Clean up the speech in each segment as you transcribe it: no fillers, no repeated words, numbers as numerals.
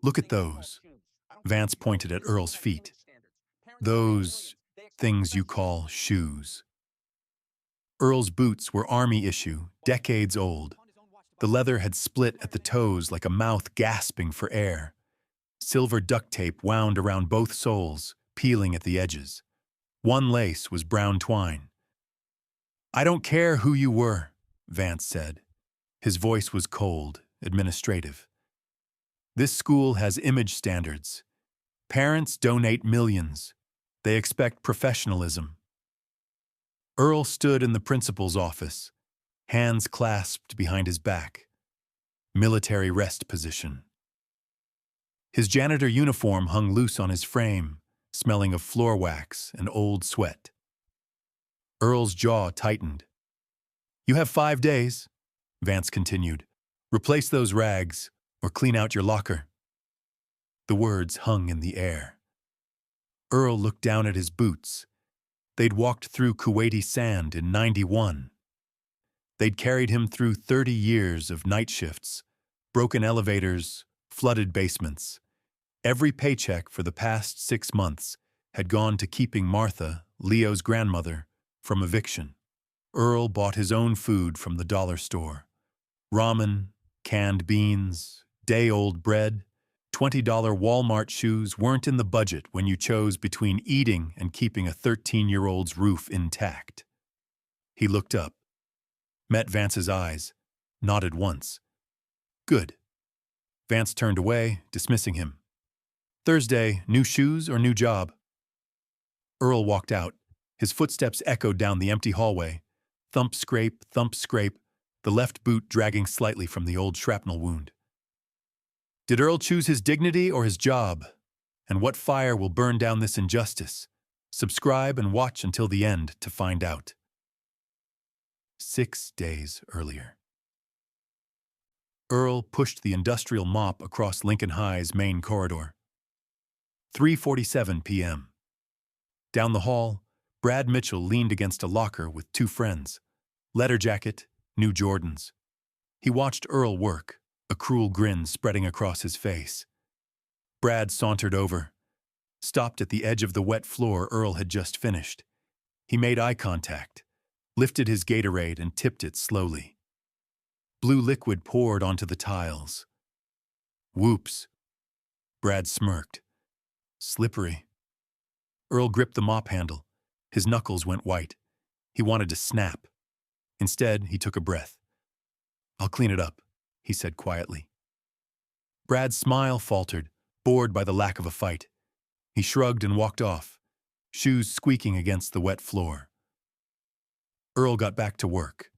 Look at those. Vance pointed at Earl's feet. Those things you call shoes. Earl's boots were army issue, decades old. The leather had split at the toes like a mouth gasping for air. Silver duct tape wound around both soles, peeling at the edges. One lace was brown twine. "I don't care who you were," Vance said. His voice was cold, administrative. "This school has image standards. Parents donate millions. They expect professionalism." Earl stood in the principal's office, hands clasped behind his back. Military rest position. His janitor uniform hung loose on his frame, smelling of floor wax and old sweat. Earl's jaw tightened. "You have 5 days," Vance continued. "Replace those rags or clean out your locker." The words hung in the air. Earl looked down at his boots. They'd walked through Kuwaiti sand in '91. They'd carried him through 30 years of night shifts, broken elevators, flooded basements. Every paycheck for the past 6 months had gone to keeping Martha, Leo's grandmother, from eviction. Earl bought his own food from the dollar store. Ramen, canned beans, day-old bread. $20 Walmart shoes weren't in the budget when you chose between eating and keeping a 13-year-old's roof intact. He looked up, met Vance's eyes, nodded once. "Good." Vance turned away, dismissing him. "Thursday, new shoes or new job?" Earl walked out. His footsteps echoed down the empty hallway. Thump, scrape, the left boot dragging slightly from the old shrapnel wound. Did Earl choose his dignity or his job? And what fire will burn down this injustice? Subscribe and watch until the end to find out. 6 days earlier. Earl pushed the industrial mop across Lincoln High's main corridor. 3:47 p.m. Down the hall, Brad Mitchell leaned against a locker with 2 friends. Leather jacket, new Jordans. He watched Earl work, a cruel grin spreading across his face. Brad sauntered over, stopped at the edge of the wet floor Earl had just finished. He made eye contact, lifted his Gatorade and tipped it slowly. Blue liquid poured onto the tiles. "Whoops." Brad smirked. "Slippery." Earl gripped the mop handle. His knuckles went white. He wanted to snap. Instead, he took a breath. "I'll clean it up," he said quietly. Brad's smile faltered, bored by the lack of a fight. He shrugged and walked off, shoes squeaking against the wet floor. Earl got back to work.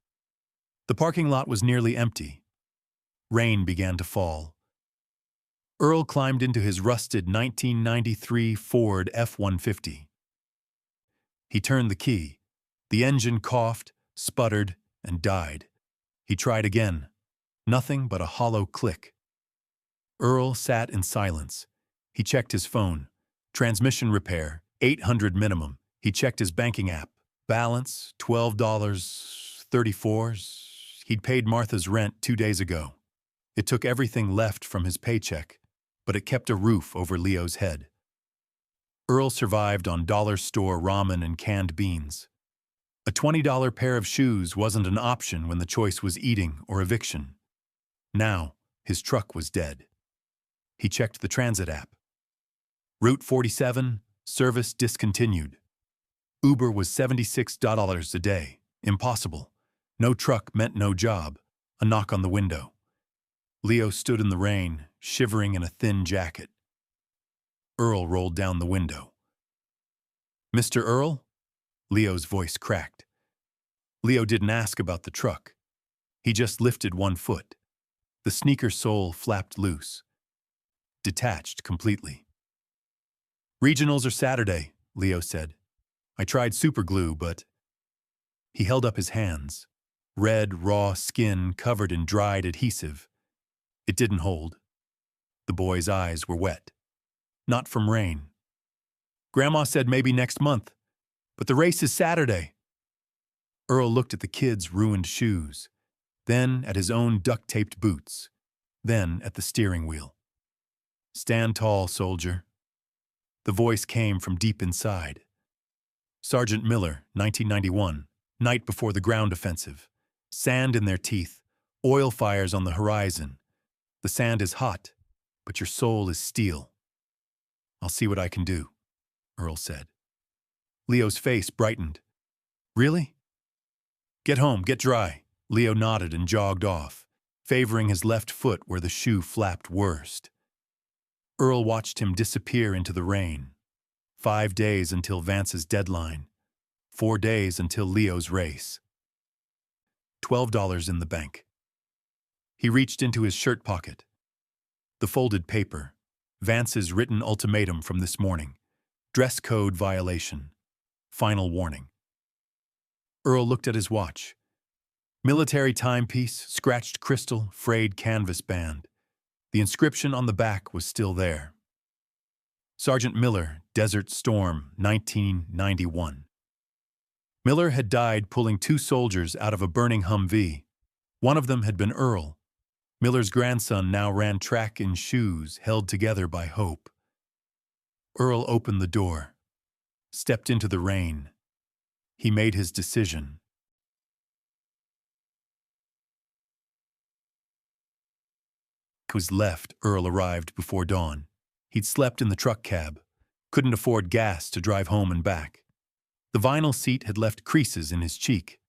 The parking lot was nearly empty. Rain began to fall. Earl climbed into his rusted 1993 Ford F-150. He turned the key. The engine coughed, sputtered, and died. He tried again. Nothing but a hollow click. Earl sat in silence. He checked his phone. Transmission repair, $800 minimum. He checked his banking app. Balance, $12.34. He'd paid Martha's rent 2 days ago. It took everything left from his paycheck, but it kept a roof over Leo's head. Earl survived on dollar store ramen and canned beans. A $20 pair of shoes wasn't an option when the choice was eating or eviction. Now, his truck was dead. He checked the transit app. Route 47, service discontinued. Uber was $76 a day. Impossible. No truck meant no job. A knock on the window. Leo stood in the rain, shivering in a thin jacket. Earl rolled down the window. "Mr. Earl?" Leo's voice cracked. Leo didn't ask about the truck. He just lifted one foot. The sneaker sole flapped loose. Detached completely. "Regionals are Saturday," Leo said. "I tried super glue, but—" He held up his hands. Red, raw skin covered in dried adhesive. It didn't hold. The boy's eyes were wet. Not from rain. "Grandma said maybe next month, but the race is Saturday." Earl looked at the kid's ruined shoes, then at his own duct-taped boots, then at the steering wheel. Stand tall, soldier. The voice came from deep inside. Sergeant Miller, 1991, night before the ground offensive. Sand in their teeth, oil fires on the horizon. The sand is hot, but your soul is steel. I'll see what I can do, Earl said. Leo's face brightened. Really? Get home, get dry. Leo nodded and jogged off, favoring his left foot where the shoe flapped worst. Earl watched him disappear into the rain. 5 days until Vance's deadline. 4 days until Leo's race. $12 in the bank. He reached into his shirt pocket. The folded paper. Vance's written ultimatum from this morning. Dress code violation. Final warning. Earl looked at his watch. Military timepiece, scratched crystal, frayed canvas band. The inscription on the back was still there. Sergeant Miller, Desert Storm, 1991. Miller had died pulling 2 soldiers out of a burning Humvee. One of them had been Earl. Miller's grandson now ran track in shoes held together by hope. Earl opened the door, stepped into the rain. He made his decision. Was left, Earl arrived before dawn. He'd slept in the truck cab, couldn't afford gas to drive home and back. The vinyl seat had left creases in his cheek.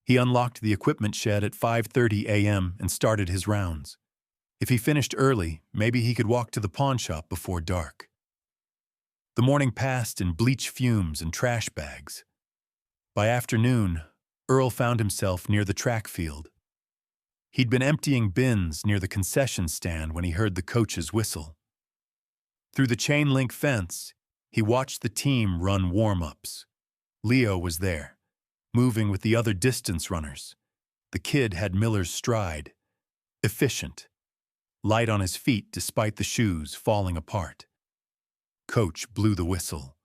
He unlocked the equipment shed at 5:30 a.m. and started his rounds. If he finished early, maybe he could walk to the pawn shop before dark. The morning passed in bleach fumes and trash bags. By afternoon, Earl found himself near the track field. He'd been emptying bins near the concession stand when he heard the coach's whistle. Through the chain-link fence, he watched the team run warm-ups. Leo was there, moving with the other distance runners. The kid had Miller's stride. Efficient. Light on his feet despite the shoes falling apart. Coach blew the whistle.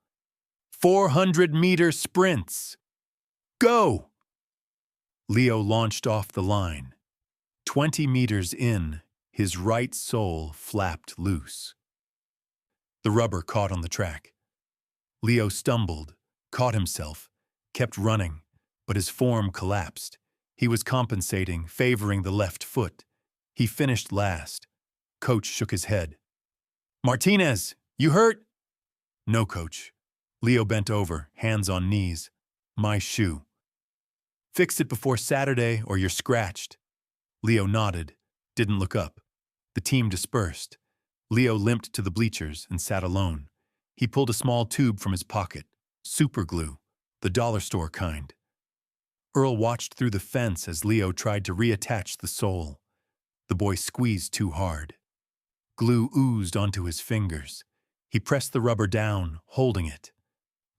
400-meter sprints! Go! Leo launched off the line. 20 meters in, his right sole flapped loose. The rubber caught on the track. Leo stumbled, caught himself, kept running, but his form collapsed. He was compensating, favoring the left foot. He finished last. Coach shook his head. Martinez, you hurt? No, coach. Leo bent over, hands on knees. My shoe. Fix it before Saturday or you're scratched. Leo nodded, didn't look up. The team dispersed. Leo limped to the bleachers and sat alone. He pulled a small tube from his pocket. Super glue, the dollar store kind. Earl watched through the fence as Leo tried to reattach the sole. The boy squeezed too hard. Glue oozed onto his fingers. He pressed the rubber down, holding it.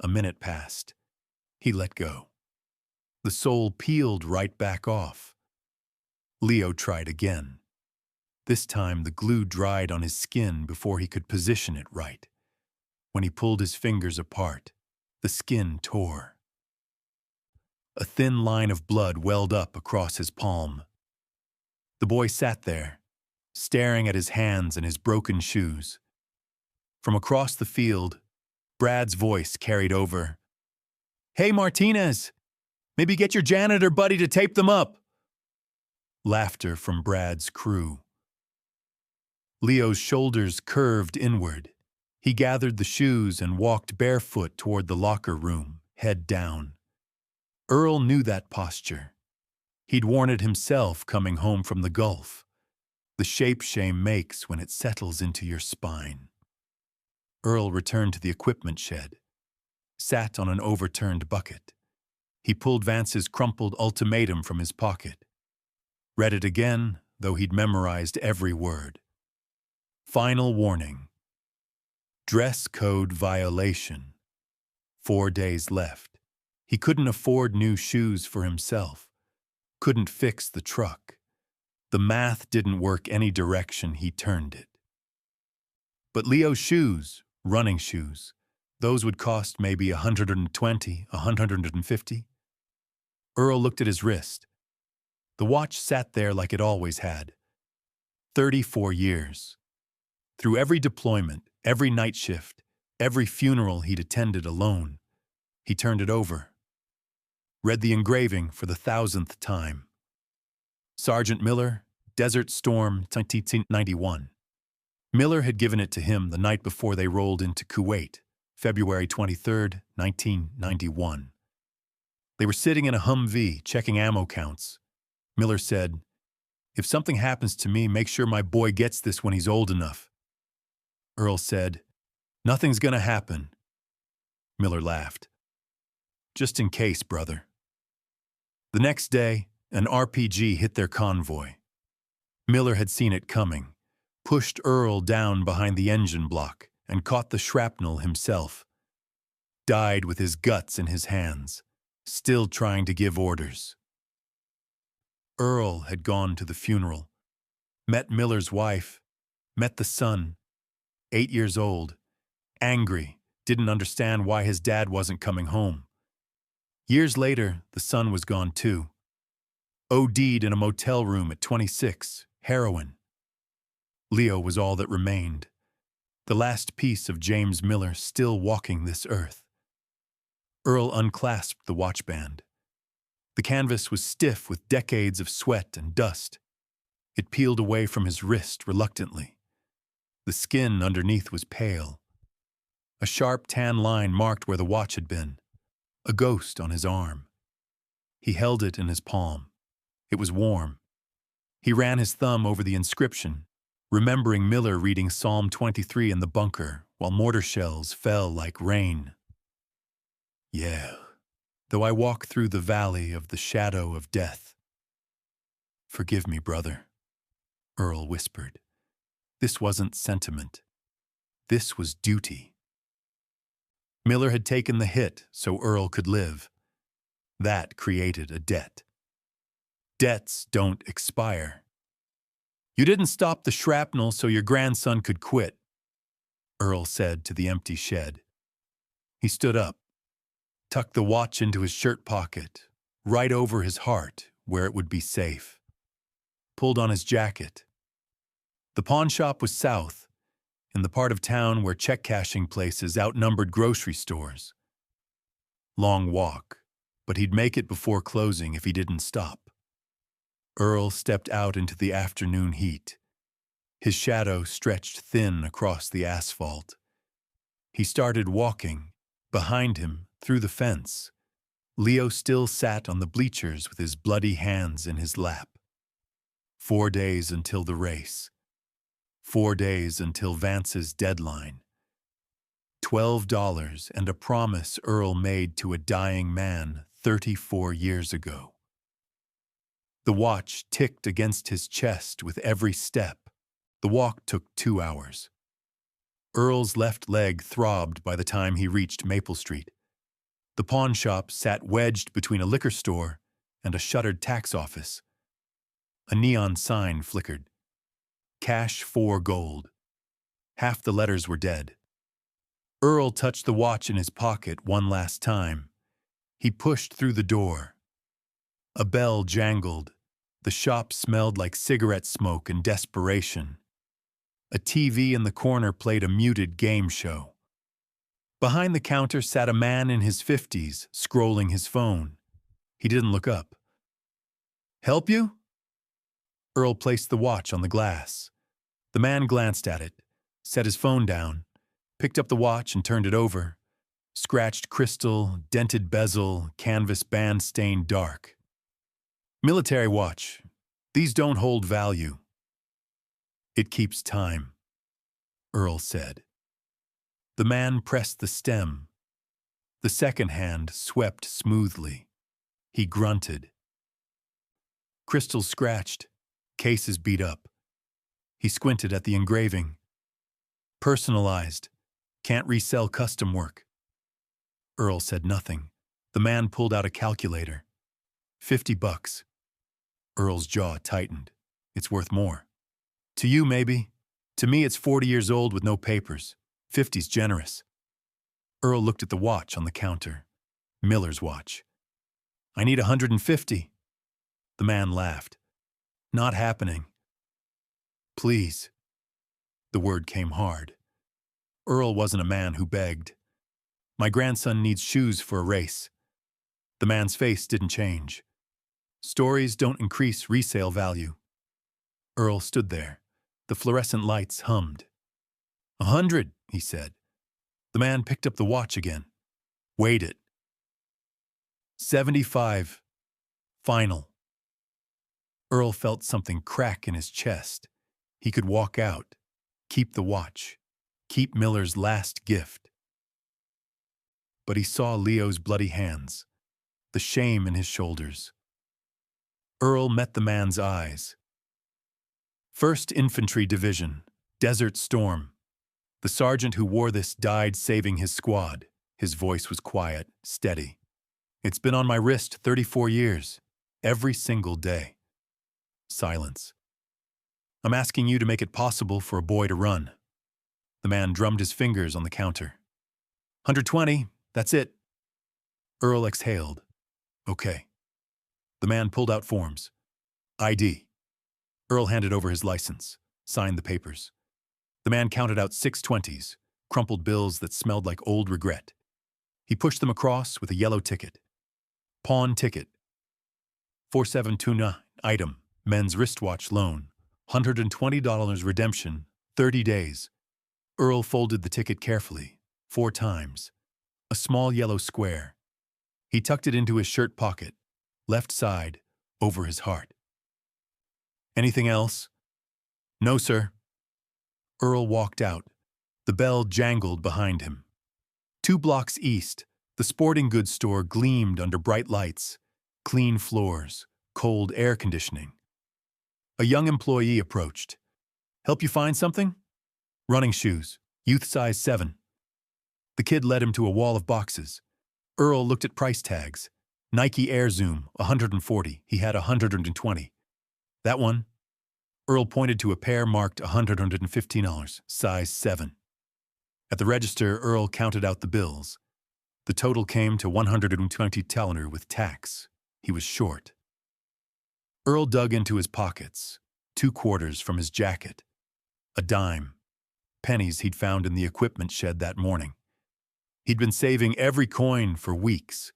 A minute passed. He let go. The sole peeled right back off. Leo tried again. This time the glue dried on his skin before he could position it right. When he pulled his fingers apart, the skin tore. A thin line of blood welled up across his palm. The boy sat there, staring at his hands and his broken shoes. From across the field, Brad's voice carried over. Hey, Martinez! Maybe get your janitor buddy to tape them up! Laughter from Brad's crew. Leo's shoulders curved inward. He gathered the shoes and walked barefoot toward the locker room, head down. Earl knew that posture. He'd worn it himself coming home from the Gulf. The shape shame makes when it settles into your spine. Earl returned to the equipment shed, sat on an overturned bucket. He pulled Vance's crumpled ultimatum from his pocket. Read it again, though he'd memorized every word. Final warning. Dress code violation. 4 days left. He couldn't afford new shoes for himself. Couldn't fix the truck. The math didn't work any direction he turned it. But Leo's shoes, running shoes, those would cost maybe $120, $150. Earl looked at his wrist. The watch sat there like it always had. 34 years. Through every deployment, every night shift, every funeral he'd attended alone, he turned it over. Read the engraving for the 1,000th time. Sergeant Miller, Desert Storm, 1991. Miller had given it to him the night before they rolled into Kuwait, February 23, 1991. They were sitting in a Humvee, checking ammo counts. Miller said, "If something happens to me, make sure my boy gets this when he's old enough." Earl said, "Nothing's gonna happen." Miller laughed. "Just in case, brother." The next day, an RPG hit their convoy. Miller had seen it coming, pushed Earl down behind the engine block, and caught the shrapnel himself. Died with his guts in his hands, still trying to give orders. Earl had gone to the funeral, met Miller's wife, met the son, 8 years old, angry, didn't understand why his dad wasn't coming home. Years later, the son was gone too. OD'd in a motel room at 26, heroin. Leo was all that remained, the last piece of James Miller still walking this earth. Earl unclasped the watchband. The canvas was stiff with decades of sweat and dust. It peeled away from his wrist reluctantly. The skin underneath was pale. A sharp tan line marked where the watch had been, a ghost on his arm. He held it in his palm. It was warm. He ran his thumb over the inscription, remembering Miller reading Psalm 23 in the bunker while mortar shells fell like rain. "Yeah, though I walk through the valley of the shadow of death." "Forgive me, brother," Earl whispered. This wasn't sentiment. This was duty. Miller had taken the hit so Earl could live. That created a debt. Debts don't expire. "You didn't stop the shrapnel so your grandson could quit," Earl said to the empty shed. He stood up, tucked the watch into his shirt pocket, right over his heart where it would be safe. Pulled on his jacket. The pawn shop was south, in the part of town where check-cashing places outnumbered grocery stores. Long walk, but he'd make it before closing if he didn't stop. Earl stepped out into the afternoon heat. His shadow stretched thin across the asphalt. He started walking. Behind him, through the fence, Leo still sat on the bleachers with his bloody hands in his lap. 4 days until the race. 4 days until Vance's deadline. $12 and a promise Earl made to a dying man 34 years ago. The watch ticked against his chest with every step. The walk took 2 hours. Earl's left leg throbbed by the time he reached Maple Street. The pawn shop sat wedged between a liquor store and a shuttered tax office. A neon sign flickered. Cash for gold. Half the letters were dead. Earl touched the watch in his pocket one last time. He pushed through the door. A bell jangled. The shop smelled like cigarette smoke and desperation. A TV in the corner played a muted game show. Behind the counter sat a man in his 50s, scrolling his phone. He didn't look up. "Help you?" Earl placed the watch on the glass. The man glanced at it, set his phone down, picked up the watch and turned it over. Scratched crystal, dented bezel, canvas band stained dark. "Military watch. These don't hold value." "It keeps time," Earl said. The man pressed the stem. The second hand swept smoothly. He grunted. Crystals scratched, cases beat up. He squinted at the engraving. "Personalized. Can't resell custom work." Earl said nothing. The man pulled out a calculator. $50. Earl's jaw tightened. "It's worth more." "To you, maybe. To me, it's 40 years old with no papers. 50's generous." Earl looked at the watch on the counter. Miller's watch. "I need 150. The man laughed. "Not happening." "Please." The word came hard. Earl wasn't a man who begged. My grandson needs shoes for a race. The man's face didn't change. Stories don't increase resale value. Earl stood there. The fluorescent lights hummed. 100, he said. The man picked up the watch again. Weighed it. 75. Final. Earl felt something crack in his chest. He could walk out, keep the watch, keep Miller's last gift. But he saw Leo's bloody hands, the shame in his shoulders. Earl met the man's eyes. 1st Infantry Division, Desert Storm. The sergeant who wore this died saving his squad. His voice was quiet, steady. It's been on my wrist 34 years, every single day. Silence. I'm asking you to make it possible for a boy to run. The man drummed his fingers on the counter. 120, that's it. Earl exhaled. Okay. The man pulled out forms. ID. Earl handed over his license, signed the papers. The man counted out 620s, crumpled bills that smelled like old regret. He pushed them across with a yellow ticket. Pawn ticket. 4729, item, men's wristwatch loan, $120 redemption, 30 days. Earl folded the ticket carefully, 4 times. A small yellow square. He tucked it into his shirt pocket, left side, over his heart. Anything else? No, sir. Earl walked out. The bell jangled behind him. 2 blocks east, the sporting goods store gleamed under bright lights, clean floors, cold air conditioning. A young employee approached. Help you find something? Running shoes, youth size 7. The kid led him to a wall of boxes. Earl looked at price tags. Nike Air Zoom, 140. He had 120. That one? Earl pointed to a pair marked $115, size 7. At the register, Earl counted out the bills. The total came to $120 with tax. He was short. Earl dug into his pockets, 2 quarters from his jacket, a dime, pennies he'd found in the equipment shed that morning. He'd been saving every coin for weeks,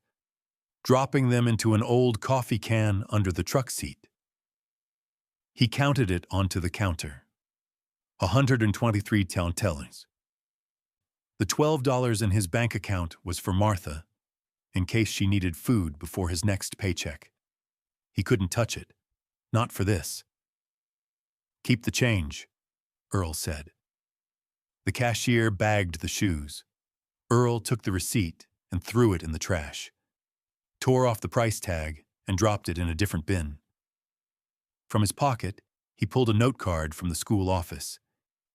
dropping them into an old coffee can under the truck seat. He counted it onto the counter. 123 tellings. The $12 in his bank account was for Martha, in case she needed food before his next paycheck. He couldn't touch it. Not for this. Keep the change, Earl said. The cashier bagged the shoes. Earl took the receipt and threw it in the trash, tore off the price tag, and dropped it in a different bin. From his pocket, he pulled a note card from the school office.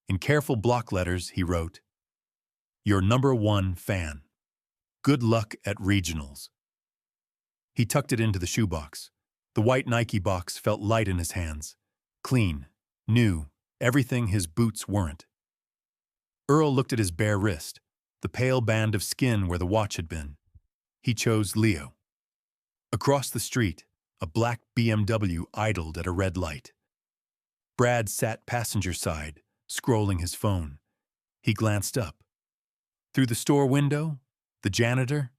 In careful block letters, he wrote, "Your #1 fan. Good luck at regionals." He tucked it into the shoebox. The white Nike box felt light in his hands. Clean, new, everything his boots weren't. Earl looked at his bare wrist, the pale band of skin where the watch had been. He chose Leo. Across the street, a black BMW idled at a red light. Brad sat passenger side, scrolling his phone. He glanced up. Through the store window, the janitor,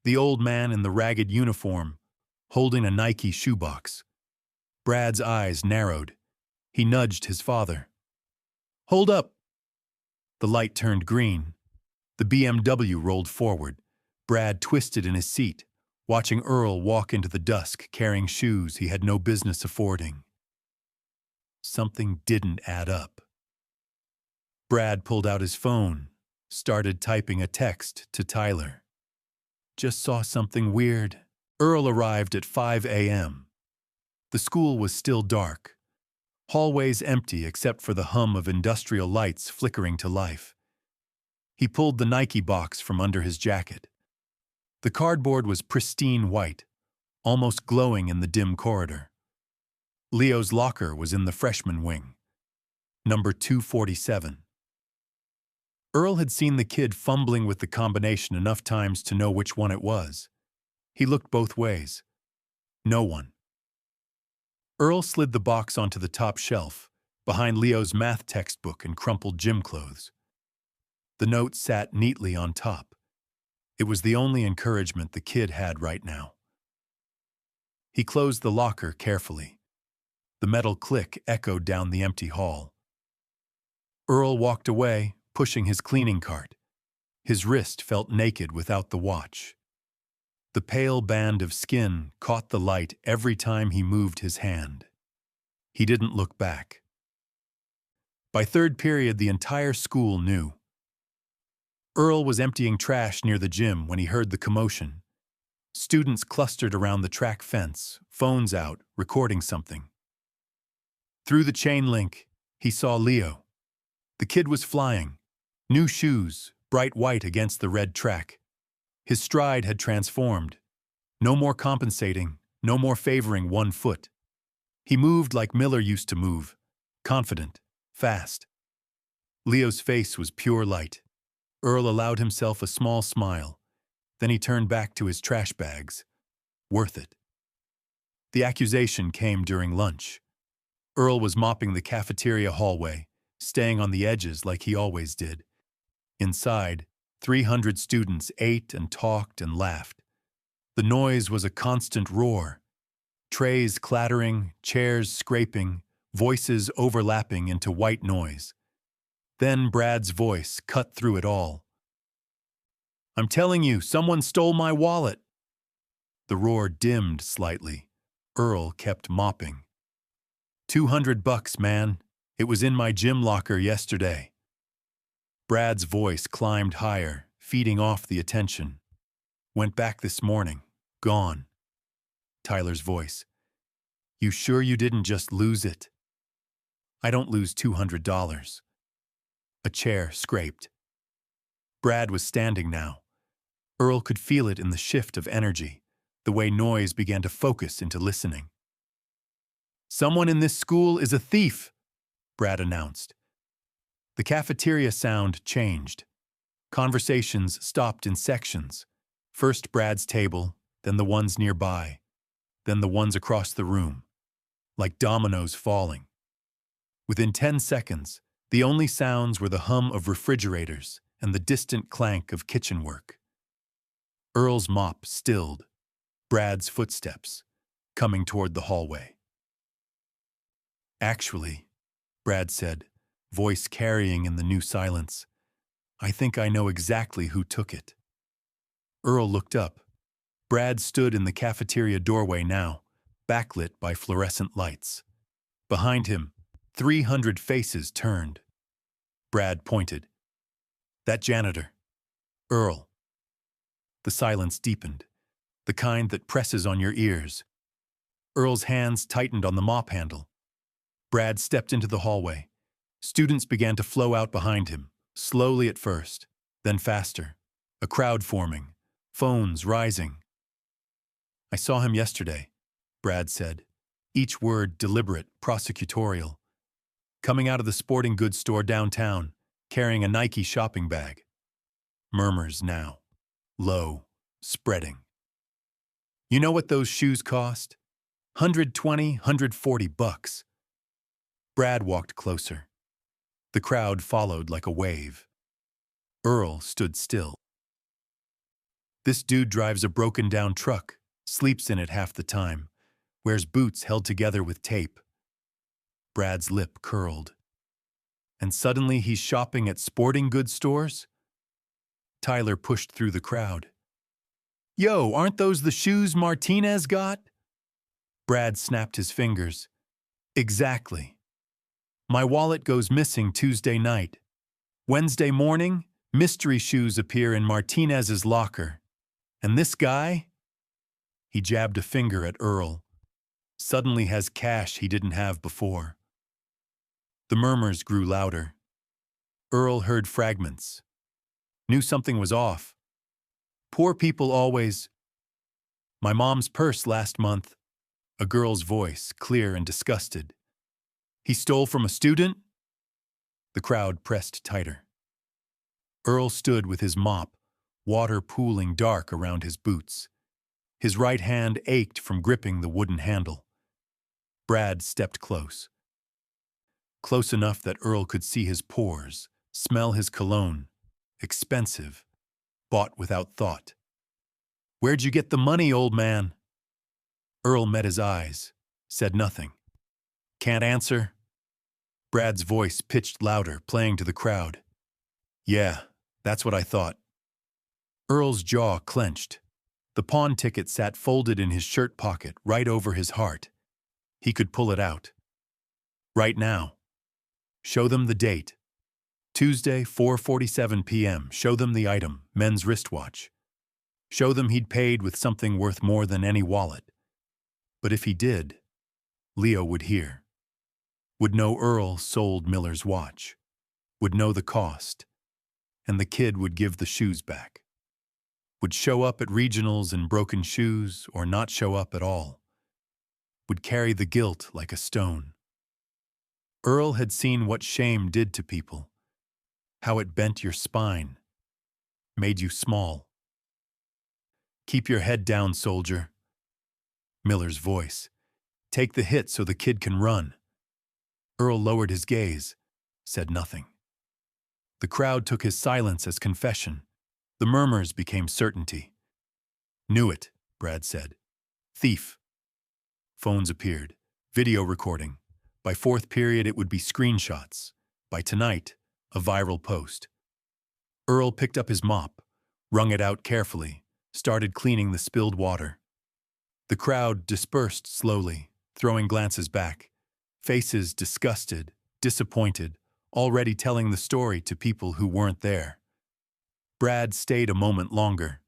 the old man in the ragged uniform, holding a Nike shoebox. Brad's eyes narrowed. He nudged his father. "Hold up!" The light turned green. The BMW rolled forward. Brad twisted in his seat, watching Earl walk into the dusk carrying shoes he had no business affording. Something didn't add up. Brad pulled out his phone, started typing a text to Tyler. "Just saw something weird." Earl arrived at 5 a.m. The school was still dark. Hallways empty except for the hum of industrial lights flickering to life. He pulled the Nike box from under his jacket. The cardboard was pristine white, almost glowing in the dim corridor. Leo's locker was in the freshman wing, number 247. Earl had seen the kid fumbling with the combination enough times to know which one it was. He looked both ways. No one. Earl slid the box onto the top shelf, behind Leo's math textbook and crumpled gym clothes. The note sat neatly on top. It was the only encouragement the kid had right now. He closed the locker carefully. The metal click echoed down the empty hall. Earl walked away, pushing his cleaning cart. His wrist felt naked without the watch. The pale band of skin caught the light every time he moved his hand. He didn't look back. By third period, the entire school knew. Earl was emptying trash near the gym when he heard the commotion. Students clustered around the track fence, phones out, recording something. Through the chain link, he saw Leo. The kid was flying. New shoes, bright white against the red track. His stride had transformed. No more compensating, no more favoring one foot. He moved like Miller used to move, confident, fast. Leo's face was pure light. Earl allowed himself a small smile. Then he turned back to his trash bags. Worth it. The accusation came during lunch. Earl was mopping the cafeteria hallway, staying on the edges like he always did. Inside, 300 students ate and talked and laughed. The noise was a constant roar. Trays clattering, chairs scraping, voices overlapping into white noise. Then Brad's voice cut through it all. "I'm telling you, someone stole my wallet." The roar dimmed slightly. Earl kept mopping. $200, man. It was in my gym locker yesterday." Brad's voice climbed higher, feeding off the attention. "Went back this morning. Gone." Tyler's voice. "You sure you didn't just lose it?" "I don't lose $200. A chair scraped. Brad was standing now. Earl could feel it in the shift of energy, the way noise began to focus into listening. "Someone in this school is a thief," Brad announced. The cafeteria sound changed. Conversations stopped in sections. First Brad's table, then the ones nearby, then the ones across the room, like dominoes falling. Within 10 seconds, the only sounds were the hum of refrigerators and the distant clank of kitchen work. Earl's mop stilled. Brad's footsteps, coming toward the hallway. "Actually," Brad said, voice carrying in the new silence, "I think I know exactly who took it." Earl looked up. Brad stood in the cafeteria doorway now, backlit by fluorescent lights. Behind him, 300 faces turned. Brad pointed. "That janitor. Earl." The silence deepened, the kind that presses on your ears. Earl's hands tightened on the mop handle. Brad stepped into the hallway. Students began to flow out behind him, slowly at first, then faster. A crowd forming, phones rising. "I saw him yesterday," Brad said, each word deliberate, prosecutorial. "Coming out of the sporting goods store downtown, carrying a Nike shopping bag." Murmurs now. Low, spreading. "You know what those shoes cost? $120, $140. Brad walked closer. The crowd followed like a wave. Earl stood still. "This dude drives a broken-down truck, sleeps in it half the time, wears boots held together with tape." Brad's lip curled. "And suddenly he's shopping at sporting goods stores?" Tyler pushed through the crowd. "Yo, aren't those the shoes Martinez got?" Brad snapped his fingers. "Exactly. My wallet goes missing Tuesday night. Wednesday morning, mystery shoes appear in Martinez's locker. And this guy?" He jabbed a finger at Earl. "Suddenly has cash he didn't have before." The murmurs grew louder. Earl heard fragments. Knew something was off. "Poor people always—" "My mom's purse last month." A girl's voice, clear and disgusted. "He stole from a student?" The crowd pressed tighter. Earl stood with his mop, water pooling dark around his boots. His right hand ached from gripping the wooden handle. Brad stepped close. close enough that Earl could see his pores, smell his cologne. Expensive, bought without thought. "Where'd you get the money, old man?" Earl met his eyes, said nothing. "Can't answer?" Brad's voice pitched louder, playing to the crowd. "Yeah, that's what I thought." Earl's jaw clenched. The pawn ticket sat folded in his shirt pocket, right over his heart. He could pull it out. Right now. Show them the date. Tuesday, 4:47 p.m. Show them the item, men's wristwatch. Show them he'd paid with something worth more than any wallet. But if he did, Leo would hear. Would know Earl sold Miller's watch. Would know the cost. And the kid would give the shoes back. Would show up at regionals in broken shoes or not show up at all. Would carry the guilt like a stone. Earl had seen what shame did to people. How it bent your spine. Made you small. "Keep your head down, soldier." Miller's voice. "Take the hit so the kid can run." Earl lowered his gaze, said nothing. The crowd took his silence as confession. The murmurs became certainty. "Knew it," Brad said. "Thief." Phones appeared. Video recording. By fourth period, it would be screenshots. By tonight, a viral post. Earl picked up his mop, wrung it out carefully, started cleaning the spilled water. The crowd dispersed slowly, throwing glances back. Faces disgusted, disappointed, already telling the story to people who weren't there. Brad stayed a moment longer.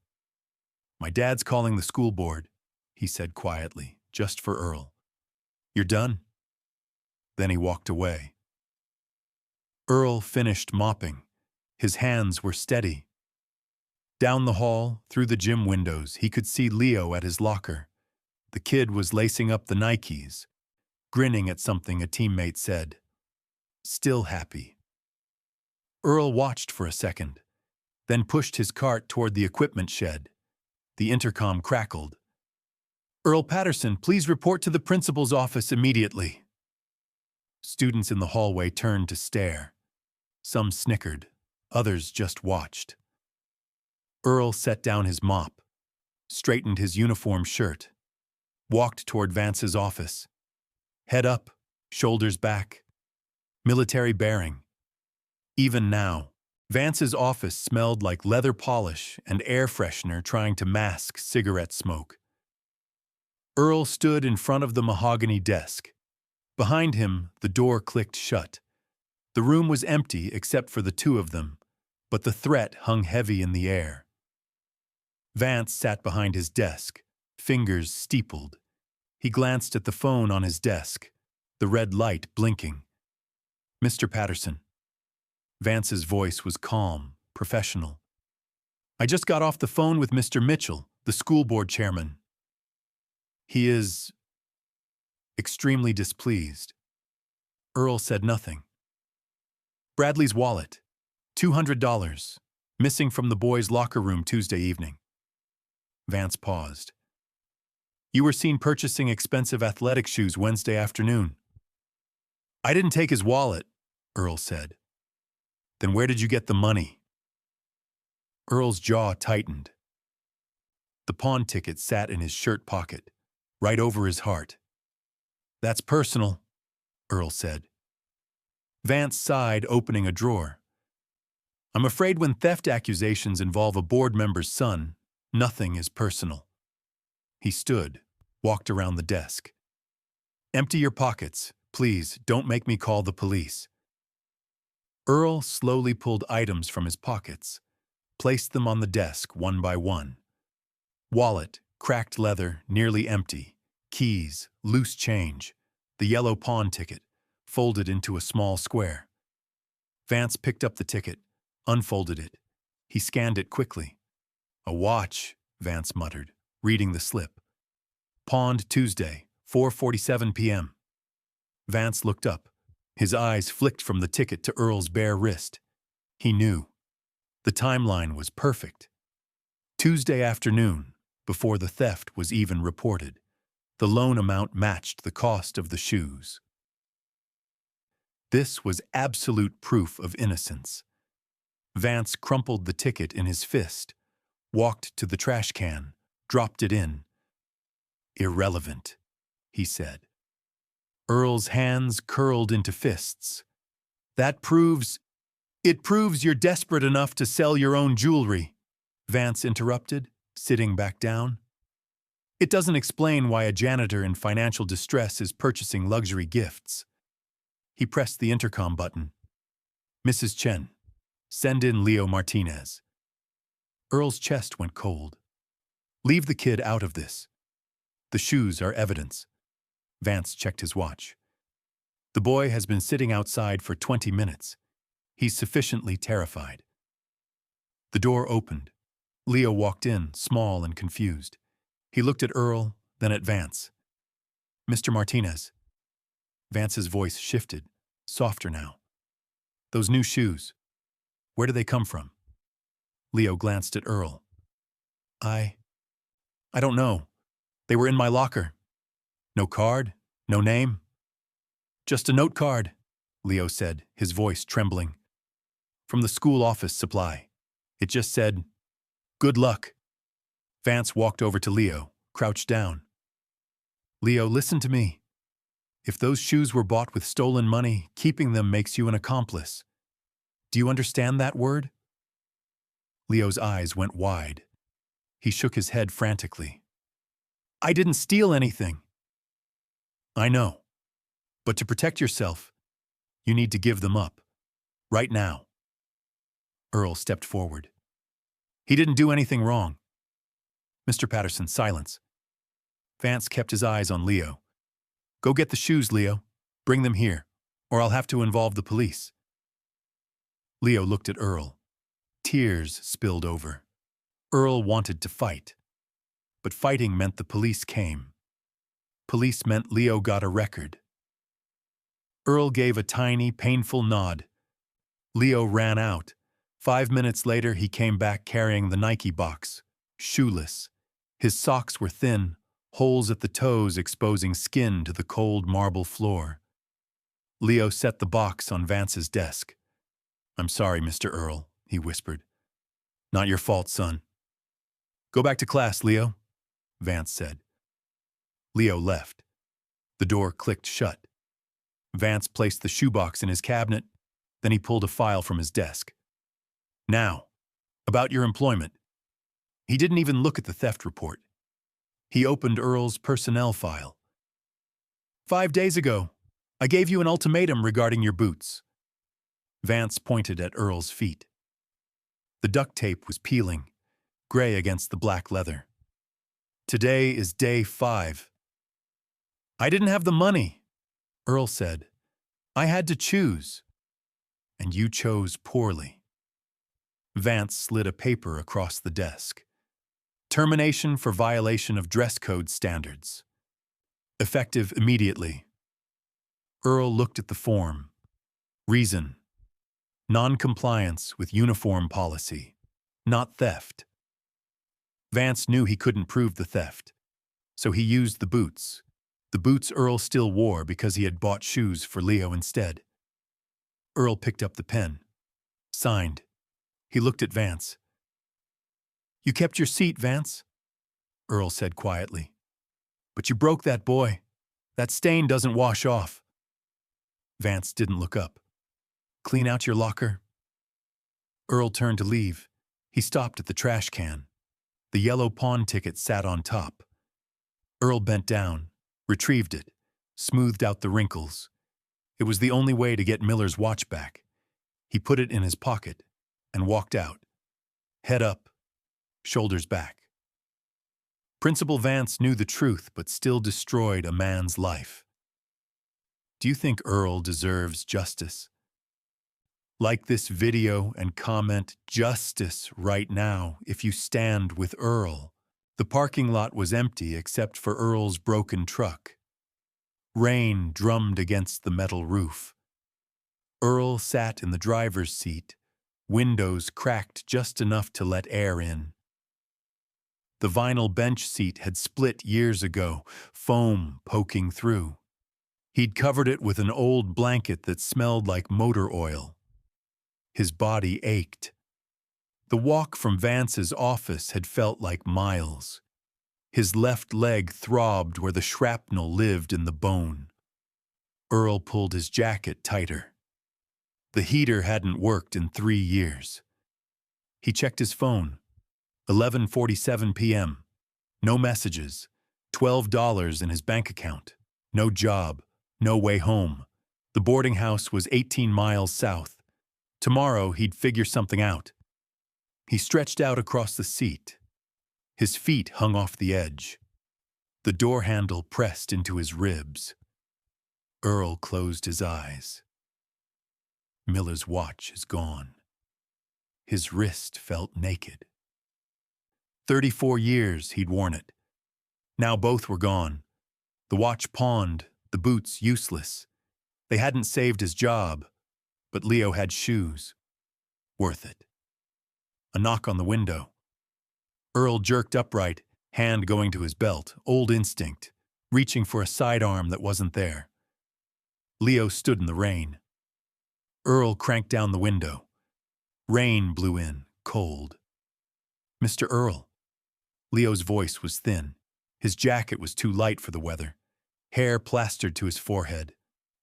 "My dad's calling the school board," he said quietly, just for Earl. "You're done?" Then he walked away. Earl finished mopping. His hands were steady. Down the hall, through the gym windows, he could see Leo at his locker. The kid was lacing up the Nikes, grinning at something a teammate said. Still happy. Earl watched for a second, then pushed his cart toward the equipment shed. The intercom crackled. "Earl Patterson, please report to the principal's office immediately." Students in the hallway turned to stare. Some snickered, others just watched. Earl set down his mop, straightened his uniform shirt, walked toward Vance's office. Head up, shoulders back, military bearing. Even now, Vance's office smelled like leather polish and air freshener trying to mask cigarette smoke. Earl stood in front of the mahogany desk. Behind him, the door clicked shut. The room was empty except for the two of them, but the threat hung heavy in the air. Vance sat behind his desk, fingers steepled. He glanced at the phone on his desk, the red light blinking. "Mr. Patterson." Vance's voice was calm, professional. "I just got off the phone with Mr. Mitchell, the school board chairman. He is extremely displeased." Earl said nothing. "Bradley's wallet, $200, missing from the boys' locker room Tuesday evening." Vance paused. "You were seen purchasing expensive athletic shoes Wednesday afternoon." "I didn't take his wallet," Earl said. "Then where did you get the money?" Earl's jaw tightened. The pawn ticket sat in his shirt pocket, right over his heart. "That's personal," Earl said. Vance sighed, opening a drawer. "I'm afraid when theft accusations involve a board member's son, nothing is personal." He stood, walked around the desk. "Empty your pockets. Please, don't make me call the police." Earl slowly pulled items from his pockets, placed them on the desk one by one. Wallet, cracked leather, nearly empty. Keys, loose change. The yellow pawn ticket, folded into a small square. Vance picked up the ticket, unfolded it. He scanned it quickly. "A watch," Vance muttered, reading the slip. "Pawned Tuesday, 4:47 p.m. Vance looked up. His eyes flicked from the ticket to Earl's bare wrist. He knew. The timeline was perfect. Tuesday afternoon, before the theft was even reported. The loan amount matched the cost of the shoes. This was absolute proof of innocence. Vance crumpled the ticket in his fist, walked to the trash can, dropped it in. "Irrelevant," he said. Earl's hands curled into fists. "It proves you're desperate enough to sell your own jewelry," Vance interrupted, sitting back down. "It doesn't explain why a janitor in financial distress is purchasing luxury gifts." He pressed the intercom button. "Mrs. Chen, send in Leo Martinez." Earl's chest went cold. "Leave the kid out of this. The shoes are evidence." Vance checked his watch. "The boy has been sitting outside for 20 minutes. He's sufficiently terrified." The door opened. Leo walked in, small and confused. He looked at Earl, then at Vance. "Mr. Martinez." Vance's voice shifted, softer now. "Those new shoes, where do they come from?" Leo glanced at Earl. I don't know. They were in my locker." "No card? No name?" "Just a note card," Leo said, his voice trembling. "From the school office supply. It just said, 'Good luck.'" Vance walked over to Leo, crouched down. "Leo, listen to me. If those shoes were bought with stolen money, keeping them makes you an accomplice. Do you understand that word?" Leo's eyes went wide. He shook his head frantically. "I didn't steal anything." "I know. But to protect yourself, you need to give them up. Right now." Earl stepped forward. "He didn't do anything wrong." "Mr. Patterson, silence." Vance kept his eyes on Leo. "Go get the shoes, Leo. Bring them here, or I'll have to involve the police." Leo looked at Earl. Tears spilled over. Earl wanted to fight. But fighting meant the police came. Police meant Leo got a record. Earl gave a tiny, painful nod. Leo ran out. 5 minutes later, he came back carrying the Nike box, shoeless. His socks were thin, holes at the toes exposing skin to the cold marble floor. Leo set the box on Vance's desk. "I'm sorry, Mr. Earl," he whispered. "Not your fault, son." "Go back to class, Leo," Vance said. Leo left. The door clicked shut. Vance placed the shoebox in his cabinet, then he pulled a file from his desk. "Now, about your employment." He didn't even look at the theft report. He opened Earl's personnel file. 5 days ago, I gave you an ultimatum regarding your boots." Vance pointed at Earl's feet. The duct tape was peeling, gray against the black leather. "Today is day 5. "I didn't have the money," Earl said. "I had to choose." "And you chose poorly." Vance slid a paper across the desk. "Termination for violation of dress code standards. Effective immediately." Earl looked at the form. Reason: non-compliance with uniform policy, not theft. Vance knew he couldn't prove the theft, so he used the boots. The boots Earl still wore because he had bought shoes for Leo instead. Earl picked up the pen. Signed. He looked at Vance. "You kept your seat, Vance," Earl said quietly. "But you broke that boy. That stain doesn't wash off." Vance didn't look up. "Clean out your locker?" Earl turned to leave. He stopped at the trash can. The yellow pawn ticket sat on top. Earl bent down, retrieved it, smoothed out the wrinkles. It was the only way to get Miller's watch back. He put it in his pocket and walked out, head up, shoulders back. Principal Vance knew the truth but still destroyed a man's life. Do you think Earl deserves justice? Like this video and comment "Justice" right now if you stand with Earl. The parking lot was empty except for Earl's broken truck. Rain drummed against the metal roof. Earl sat in the driver's seat, windows cracked just enough to let air in. The vinyl bench seat had split years ago, foam poking through. He'd covered it with an old blanket that smelled like motor oil. His body ached. The walk from Vance's office had felt like miles. His left leg throbbed where the shrapnel lived in the bone. Earl pulled his jacket tighter. The heater hadn't worked in 3 years. He checked his phone. 11:47 p.m. No messages. $12 in his bank account. No job. No way home. The boarding house was 18 miles south. Tomorrow he'd figure something out. He stretched out across the seat. His feet hung off the edge. The door handle pressed into his ribs. Earl closed his eyes. Miller's watch is gone. His wrist felt naked. 34 years he'd worn it. Now both were gone. The watch pawned, the boots useless. They hadn't saved his job, but Leo had shoes. Worth it. A knock on the window. Earl jerked upright, hand going to his belt, old instinct, reaching for a sidearm that wasn't there. Leo stood in the rain. Earl cranked down the window. Rain blew in, cold. "Mr. Earl." Leo's voice was thin. His jacket was too light for the weather. Hair plastered to his forehead.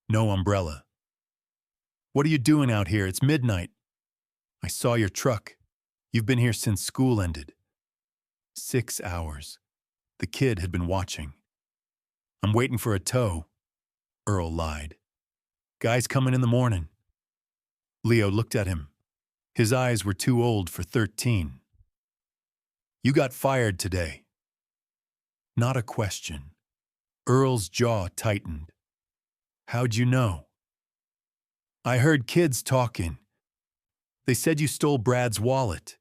No umbrella. "What are you doing out here? It's midnight." "I saw your truck. You've been here since school ended." 6 hours. The kid had been watching. "I'm waiting for a tow." Earl lied. "Guy's coming in the morning." Leo looked at him. His eyes were too old for 13. "You got fired today." Not a question. Earl's jaw tightened. "How'd you know?" "I heard kids talking. They said you stole Brad's wallet."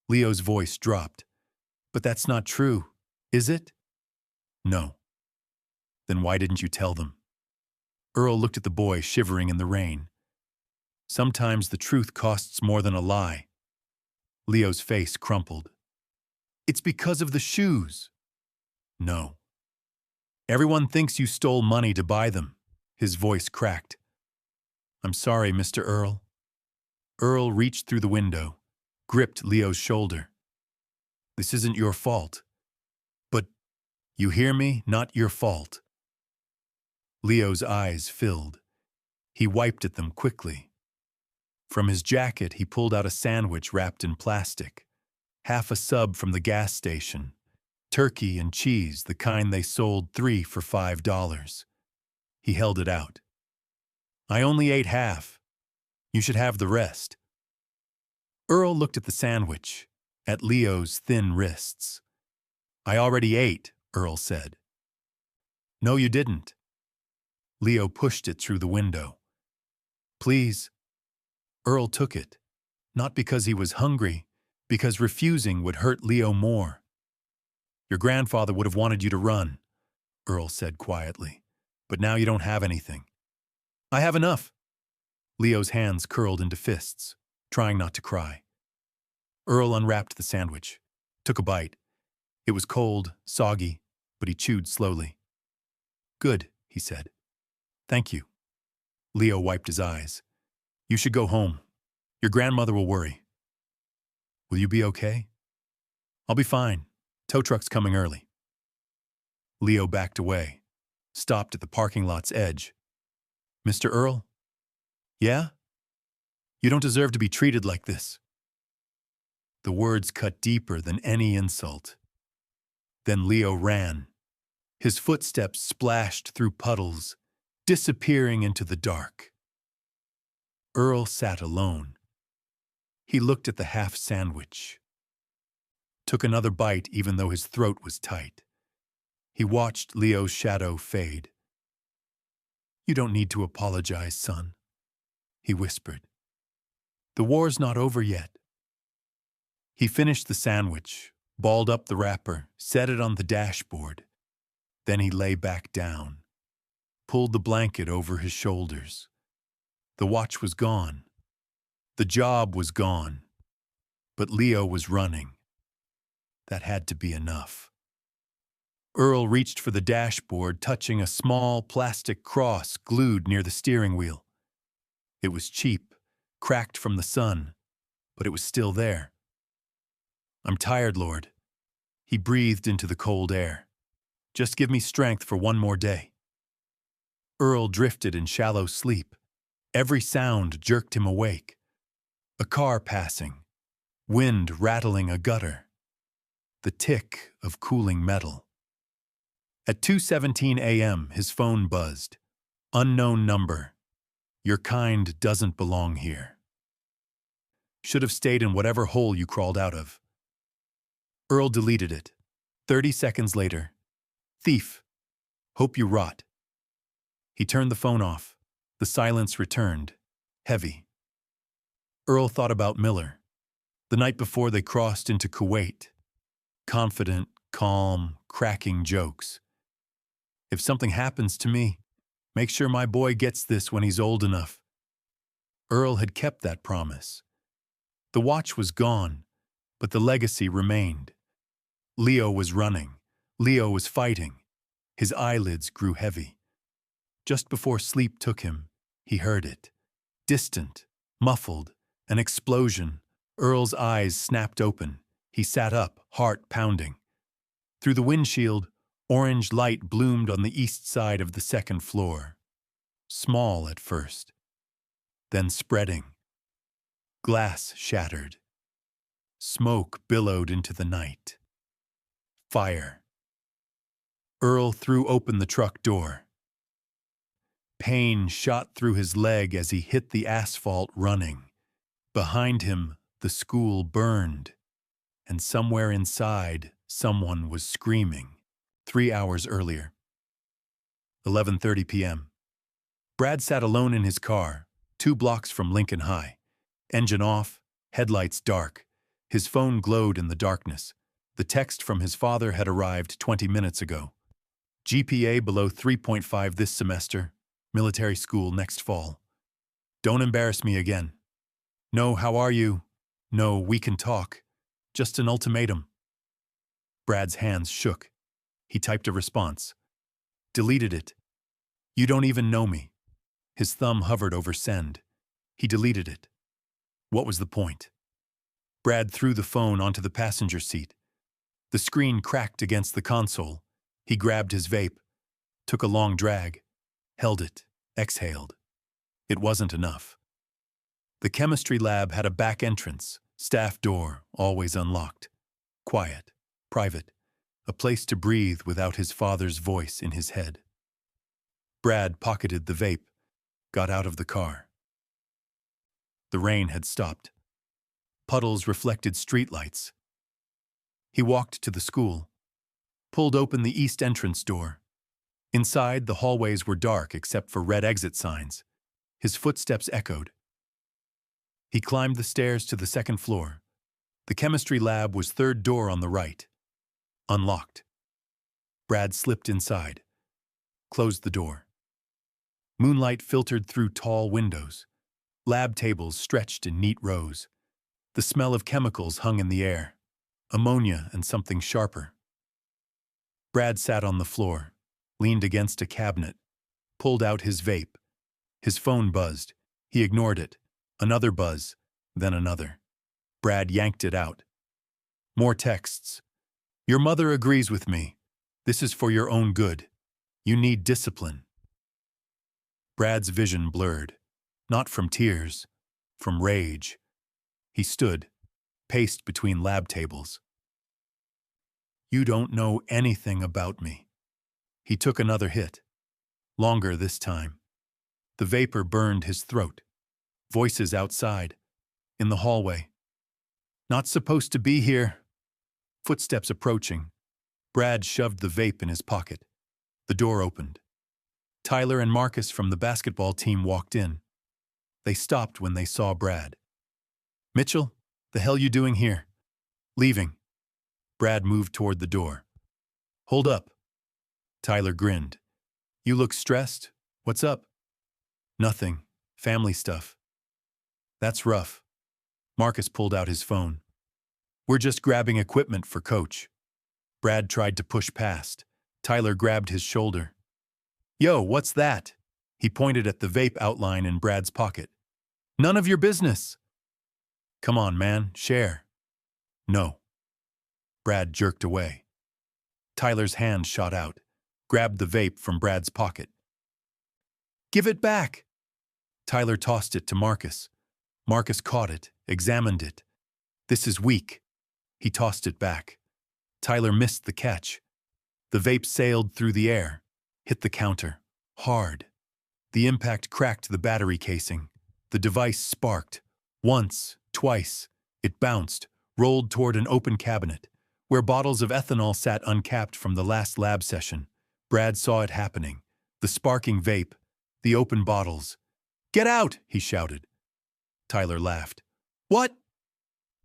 Leo's voice dropped. "But that's not true, is it?" "No." "Then why didn't you tell them?" Earl looked at the boy shivering in the rain. "Sometimes the truth costs more than a lie." Leo's face crumpled. "It's because of the shoes." "No." "Everyone thinks you stole money to buy them." His voice cracked. "I'm sorry, Mr. Earl." Earl reached through the window, gripped Leo's shoulder. "This isn't your fault." "But you hear me? Not your fault." Leo's eyes filled. He wiped at them quickly. From his jacket, he pulled out a sandwich wrapped in plastic. Half a sub from the gas station. Turkey and cheese, the kind they sold 3 for $5. He held it out. "I only ate half. You should have the rest." Earl looked at the sandwich, at Leo's thin wrists. "I already ate," Earl said. "No, you didn't." Leo pushed it through the window. "Please." Earl took it, not because he was hungry, because refusing would hurt Leo more. "Your grandfather would have wanted you to run," Earl said quietly, "but now you don't have anything." "I have enough." Leo's hands curled into fists, trying not to cry. Earl unwrapped the sandwich, took a bite. It was cold, soggy, but he chewed slowly. "Good," he said. "Thank you." Leo wiped his eyes. "You should go home. Your grandmother will worry." "Will you be okay?" "I'll be fine. Tow truck's coming early." Leo backed away, stopped at the parking lot's edge. "Mr. Earl?" "Yeah?" "You don't deserve to be treated like this." The words cut deeper than any insult. Then Leo ran. His footsteps splashed through puddles, disappearing into the dark. Earl sat alone. He looked at the half sandwich. Took another bite even though his throat was tight. He watched Leo's shadow fade. "You don't need to apologize, son," he whispered. "The war's not over yet." He finished the sandwich, balled up the wrapper, set it on the dashboard. Then he lay back down, pulled the blanket over his shoulders. The watch was gone. The job was gone. But Leo was running. That had to be enough. Earl reached for the dashboard, touching a small plastic cross glued near the steering wheel. It was cheap, cracked from the sun, but it was still there. "I'm tired, Lord." He breathed into the cold air. "Just give me strength for one more day." Earl drifted in shallow sleep. Every sound jerked him awake. A car passing, wind rattling a gutter, the tick of cooling metal. At 2:17 a.m., his phone buzzed. "Unknown number. Your kind doesn't belong here. Should have stayed in whatever hole you crawled out of." Earl deleted it. 30 seconds later. "Thief. Hope you rot." He turned the phone off. The silence returned, heavy. Earl thought about Miller. The night before they crossed into Kuwait. Confident, calm, cracking jokes. "If something happens to me, make sure my boy gets this when he's old enough." Earl had kept that promise. The watch was gone, but the legacy remained. Leo was running. Leo was fighting. His eyelids grew heavy. Just before sleep took him, he heard it. Distant, muffled, an explosion. Earl's eyes snapped open. He sat up, heart pounding. Through the windshield, orange light bloomed on the east side of the second floor. Small at first, then spreading. Glass shattered. Smoke billowed into the night. Fire. Earl threw open the truck door. Pain shot through his leg as he hit the asphalt running. Behind him, the school burned, and somewhere inside, someone was screaming. 3 hours earlier. 11:30 p.m. Brad sat alone in his car, 2 blocks from Lincoln High. Engine off, headlights dark. His phone glowed in the darkness. The text from his father had arrived 20 minutes ago. GPA below 3.5 this semester. Military school next fall. Don't embarrass me again. No, how are you? No, we can talk. Just an ultimatum. Brad's hands shook. He typed a response. Deleted it. You don't even know me. His thumb hovered over send. He deleted it. What was the point? Brad threw the phone onto the passenger seat. The screen cracked against the console. He grabbed his vape, took a long drag, held it, exhaled. It wasn't enough. The chemistry lab had a back entrance, staff door, always unlocked. Quiet, private, a place to breathe without his father's voice in his head. Brad pocketed the vape, got out of the car. The rain had stopped. Puddles reflected streetlights. He walked to the school, pulled open the east entrance door. Inside, the hallways were dark except for red exit signs. His footsteps echoed. He climbed the stairs to the second floor. The chemistry lab was third door on the right. Unlocked. Brad slipped inside, closed the door. Moonlight filtered through tall windows. Lab tables stretched in neat rows. The smell of chemicals hung in the air. Ammonia and something sharper. Brad sat on the floor, leaned against a cabinet, pulled out his vape. His phone buzzed. He ignored it. Another buzz, then another. Brad yanked it out. More texts. Your mother agrees with me. This is for your own good. You need discipline. Brad's vision blurred, not from tears, from rage. He stood, paced between lab tables. You don't know anything about me. He took another hit. Longer this time. The vapor burned his throat. Voices outside, in the hallway. Not supposed to be here. Footsteps approaching. Brad shoved the vape in his pocket. The door opened. Tyler and Marcus from the basketball team walked in. They stopped when they saw Brad. Mitchell, the hell you doing here? Leaving. Brad moved toward the door. Hold up. Tyler grinned. You look stressed. What's up? Nothing. Family stuff. That's rough. Marcus pulled out his phone. We're just grabbing equipment for Coach. Brad tried to push past. Tyler grabbed his shoulder. Yo, what's that? He pointed at the vape outline in Brad's pocket. None of your business. Come on, man, share. No. Brad jerked away. Tyler's hand shot out, grabbed the vape from Brad's pocket. Give it back. Tyler tossed it to Marcus. Marcus caught it, examined it. This is weak. He tossed it back. Tyler missed the catch. The vape sailed through the air, hit the counter, hard. The impact cracked the battery casing. The device sparked. Once, twice. It bounced, rolled toward an open cabinet, where bottles of ethanol sat uncapped from the last lab session. Brad saw it happening. The sparking vape, the open bottles. Get out, he shouted. Tyler laughed. What?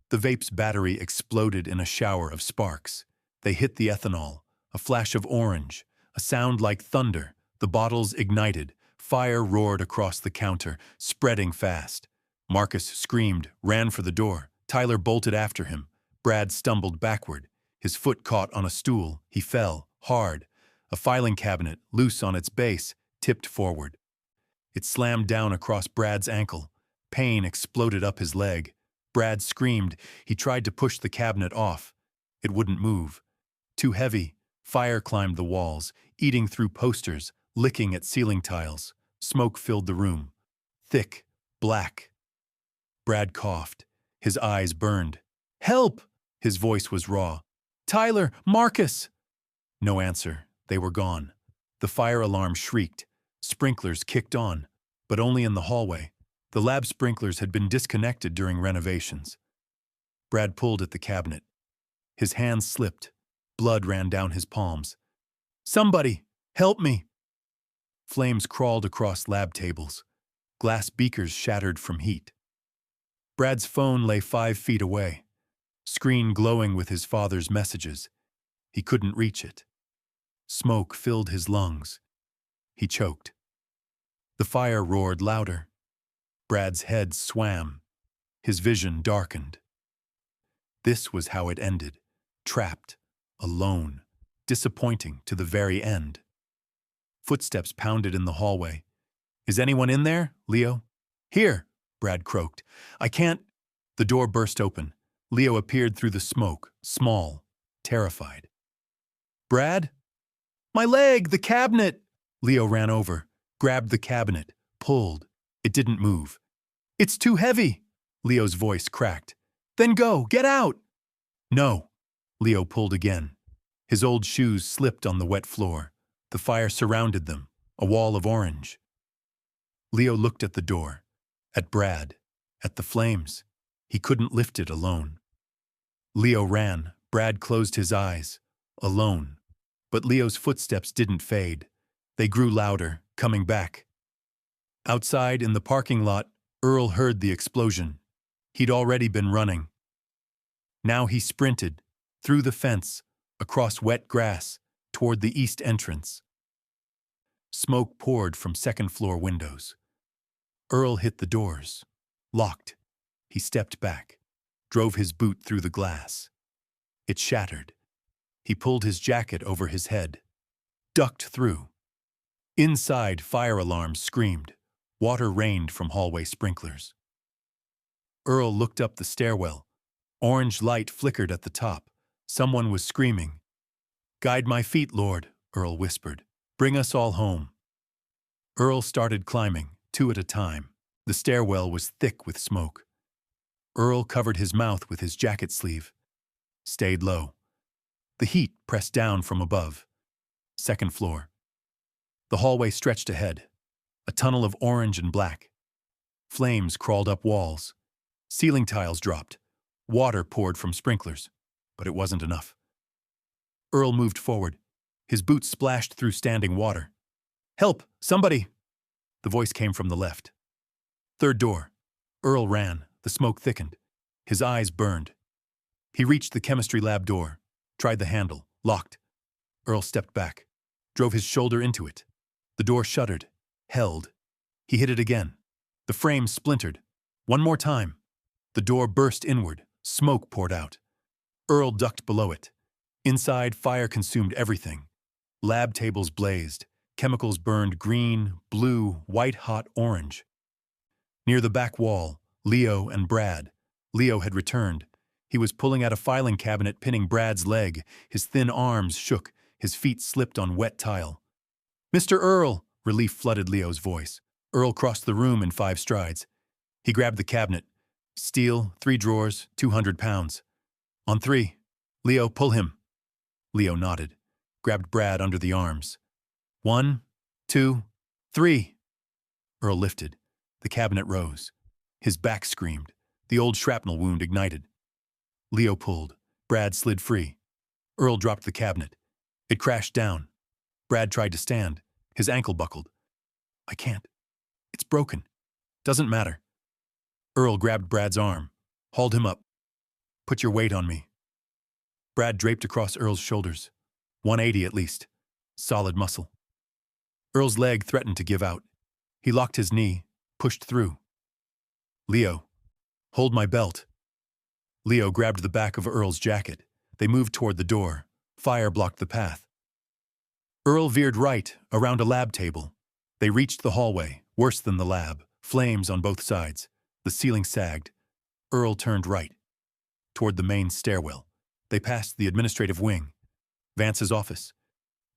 The vape's battery exploded in a shower of sparks. They hit the ethanol, a flash of orange, a sound like thunder. The bottles ignited. Fire roared across the counter, spreading fast. Marcus screamed, ran for the door. Tyler bolted after him. Brad stumbled backward. His foot caught on a stool. He fell, hard. A filing cabinet, loose on its base, tipped forward. It slammed down across Brad's ankle. Pain exploded up his leg. Brad screamed. He tried to push the cabinet off. It wouldn't move. Too heavy. Fire climbed the walls, eating through posters, licking at ceiling tiles. Smoke filled the room. Thick, black. Brad coughed. His eyes burned. Help! His voice was raw. Tyler! Marcus! No answer. They were gone. The fire alarm shrieked. Sprinklers kicked on, but only in the hallway. The lab sprinklers had been disconnected during renovations. Brad pulled at the cabinet. His hands slipped. Blood ran down his palms. Somebody! Help me! Flames crawled across lab tables. Glass beakers shattered from heat. Brad's phone lay 5 feet away, screen glowing with his father's messages. He couldn't reach it. Smoke filled his lungs. He choked. The fire roared louder. Brad's head swam. His vision darkened. This was how it ended. Trapped, alone, disappointing to the very end. Footsteps pounded in the hallway. Is anyone in there, Leo? Here, Brad croaked. I can't. The door burst open. Leo appeared through the smoke, small, terrified. Brad? My leg, the cabinet! Leo ran over, grabbed the cabinet, pulled. It didn't move. It's too heavy, Leo's voice cracked. Then go, get out! No. Leo pulled again. His old shoes slipped on the wet floor. The fire surrounded them, a wall of orange. Leo looked at the door, at Brad, at the flames. He couldn't lift it alone. Leo ran. Brad closed his eyes, alone. But Leo's footsteps didn't fade. They grew louder, coming back. Outside in the parking lot, Earl heard the explosion. He'd already been running. Now he sprinted, through the fence, across wet grass, toward the east entrance. Smoke poured from second-floor windows. Earl hit the doors. Locked. He stepped back, drove his boot through the glass. It shattered. He pulled his jacket over his head, ducked through. Inside, fire alarms screamed. Water rained from hallway sprinklers. Earl looked up the stairwell. Orange light flickered at the top. Someone was screaming. Guide my feet, Lord, Earl whispered. Bring us all home. Earl started climbing, 2 at a time. The stairwell was thick with smoke. Earl covered his mouth with his jacket sleeve. Stayed low. The heat pressed down from above. Second floor. The hallway stretched ahead. A tunnel of orange and black. Flames crawled up walls. Ceiling tiles dropped. Water poured from sprinklers, but it wasn't enough. Earl moved forward. His boots splashed through standing water. Help! Somebody! The voice came from the left. Third door. Earl ran. The smoke thickened. His eyes burned. He reached the chemistry lab door, tried the handle, locked. Earl stepped back, drove his shoulder into it. The door shuddered, held. He hit it again. The frame splintered. One more time. The door burst inward. Smoke poured out. Earl ducked below it. Inside, fire consumed everything. Lab tables blazed. Chemicals burned green, blue, white-hot orange. Near the back wall, Leo and Brad. Leo had returned. He was pulling out a filing cabinet, pinning Brad's leg. His thin arms shook. His feet slipped on wet tile. "Mr. Earl!" Relief flooded Leo's voice. Earl crossed the room in 5 strides. He grabbed the cabinet. Steel, 3 drawers, 200 pounds. "On 3. Leo, pull him." Leo nodded, grabbed Brad under the arms. 1, 2, 3. Earl lifted. The cabinet rose. His back screamed. The old shrapnel wound ignited. Leo pulled. Brad slid free. Earl dropped the cabinet. It crashed down. Brad tried to stand. His ankle buckled. "I can't. It's broken. Doesn't matter." Earl grabbed Brad's arm, hauled him up. "Put your weight on me." Brad draped across Earl's shoulders. 180 at least. Solid muscle. Earl's leg threatened to give out. He locked his knee, pushed through. "Leo, hold my belt." Leo grabbed the back of Earl's jacket. They moved toward the door. Fire blocked the path. Earl veered right, around a lab table. They reached the hallway, worse than the lab. Flames on both sides. The ceiling sagged. Earl turned right, toward the main stairwell. They passed the administrative wing, Vance's office.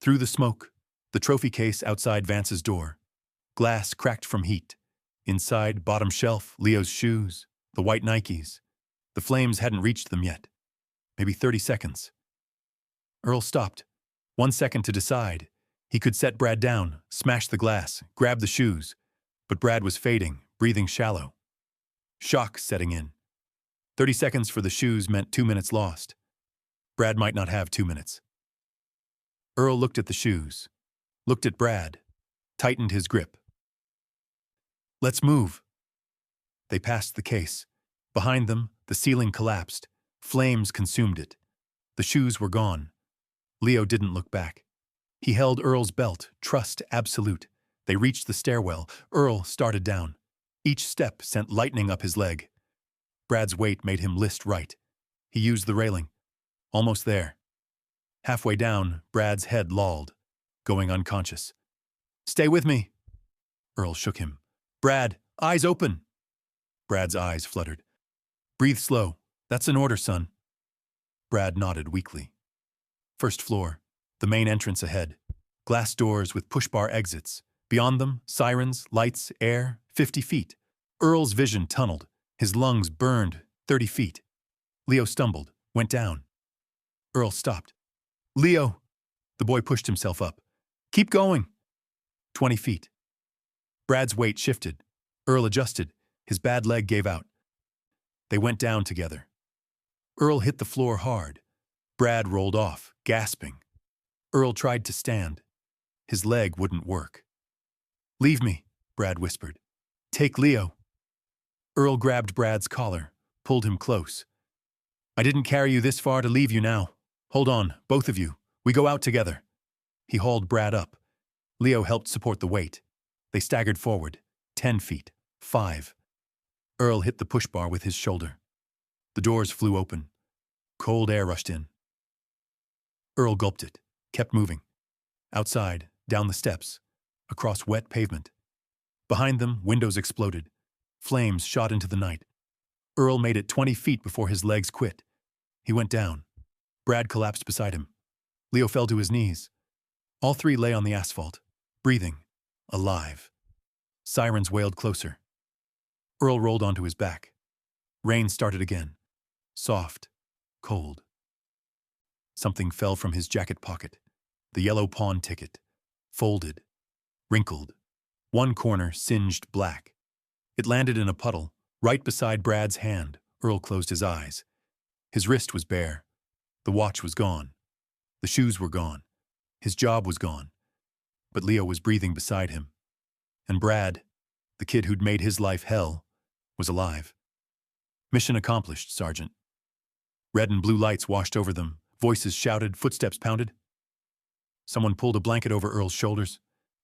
Through the smoke, the trophy case outside Vance's door. Glass cracked from heat. Inside, bottom shelf, Leo's shoes, the white Nikes. The flames hadn't reached them yet. Maybe 30 seconds. Earl stopped. 1 second to decide. He could set Brad down, smash the glass, grab the shoes. But Brad was fading, breathing shallow. Shock setting in. 30 seconds for the shoes meant 2 minutes lost. Brad might not have 2 minutes. Earl looked at the shoes, looked at Brad, tightened his grip. "Let's move." They passed the case. Behind them, the ceiling collapsed. Flames consumed it. The shoes were gone. Leo didn't look back. He held Earl's belt, trust absolute. They reached the stairwell. Earl started down. Each step sent lightning up his leg. Brad's weight made him list right. He used the railing. Almost there. Halfway down, Brad's head lolled, going unconscious. "Stay with me." Earl shook him. "Brad, eyes open." Brad's eyes fluttered. "Breathe slow. That's an order, son." Brad nodded weakly. First floor, the main entrance ahead. Glass doors with push-bar exits. Beyond them, sirens, lights, air, 50 feet. Earl's vision tunneled. His lungs burned, 30 feet. Leo stumbled, went down. Earl stopped. "Leo!" The boy pushed himself up. "Keep going." 20 feet. Brad's weight shifted. Earl adjusted. His bad leg gave out. They went down together. Earl hit the floor hard. Brad rolled off, gasping. Earl tried to stand. His leg wouldn't work. "Leave me," Brad whispered. "Take Leo." Earl grabbed Brad's collar, pulled him close. "I didn't carry you this far to leave you now. Hold on, both of you. We go out together." He hauled Brad up. Leo helped support the weight. They staggered forward. 10 feet. 5. Earl hit the push bar with his shoulder. The doors flew open. Cold air rushed in. Earl gulped it, kept moving. Outside, down the steps, across wet pavement. Behind them, windows exploded. Flames shot into the night. Earl made it 20 feet before his legs quit. He went down. Brad collapsed beside him. Leo fell to his knees. All 3 lay on the asphalt, breathing, alive. Sirens wailed closer. Earl rolled onto his back. Rain started again. Soft, cold. Something fell from his jacket pocket. The yellow pawn ticket. Folded. Wrinkled. One corner singed black. It landed in a puddle, right beside Brad's hand. Earl closed his eyes. His wrist was bare. The watch was gone. The shoes were gone. His job was gone. But Leo was breathing beside him. And Brad, the kid who'd made his life hell, was alive. "Mission accomplished, Sergeant." Red and blue lights washed over them. Voices shouted, footsteps pounded. Someone pulled a blanket over Earl's shoulders.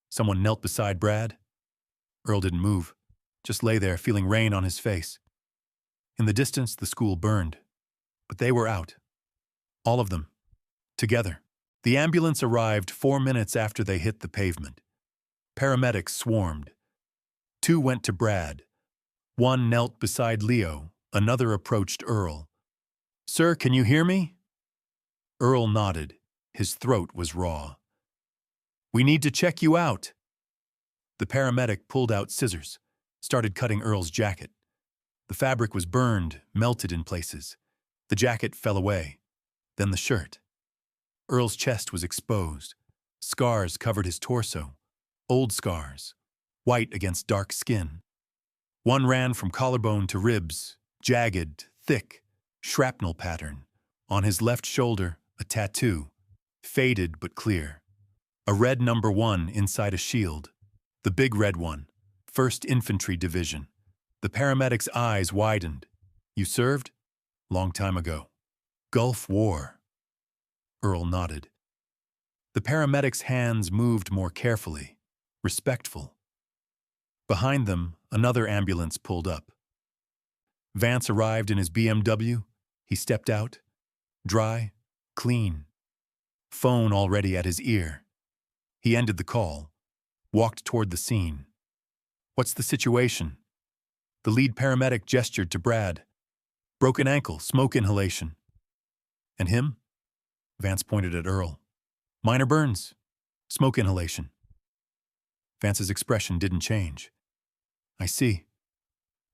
Someone knelt beside Brad. Earl didn't move, just lay there feeling rain on his face. In the distance, the school burned. But they were out. All of them. Together. The ambulance arrived 4 minutes after they hit the pavement. Paramedics swarmed. 2 went to Brad. 1 knelt beside Leo. Another approached Earl. "Sir, can you hear me?" Earl nodded. His throat was raw. "We need to check you out." The paramedic pulled out scissors, started cutting Earl's jacket. The fabric was burned, melted in places. The jacket fell away. Then the shirt. Earl's chest was exposed. Scars covered his torso. Old scars, white against dark skin. One ran from collarbone to ribs, jagged, thick, shrapnel pattern. On his left shoulder, a tattoo, faded but clear. A red number 1 inside a shield. The big red one, 1st Infantry Division. The paramedic's eyes widened. "You served?" "Long time ago." "Gulf War." Earl nodded. The paramedic's hands moved more carefully, respectful. Behind them, another ambulance pulled up. Vance arrived in his BMW. He stepped out. Dry, clean. Phone already at his ear. He ended the call, walked toward the scene. "What's the situation?" The lead paramedic gestured to Brad. "Broken ankle, smoke inhalation." "And him?" Vance pointed at Earl. "Minor burns, smoke inhalation." Vance's expression didn't change. "I see.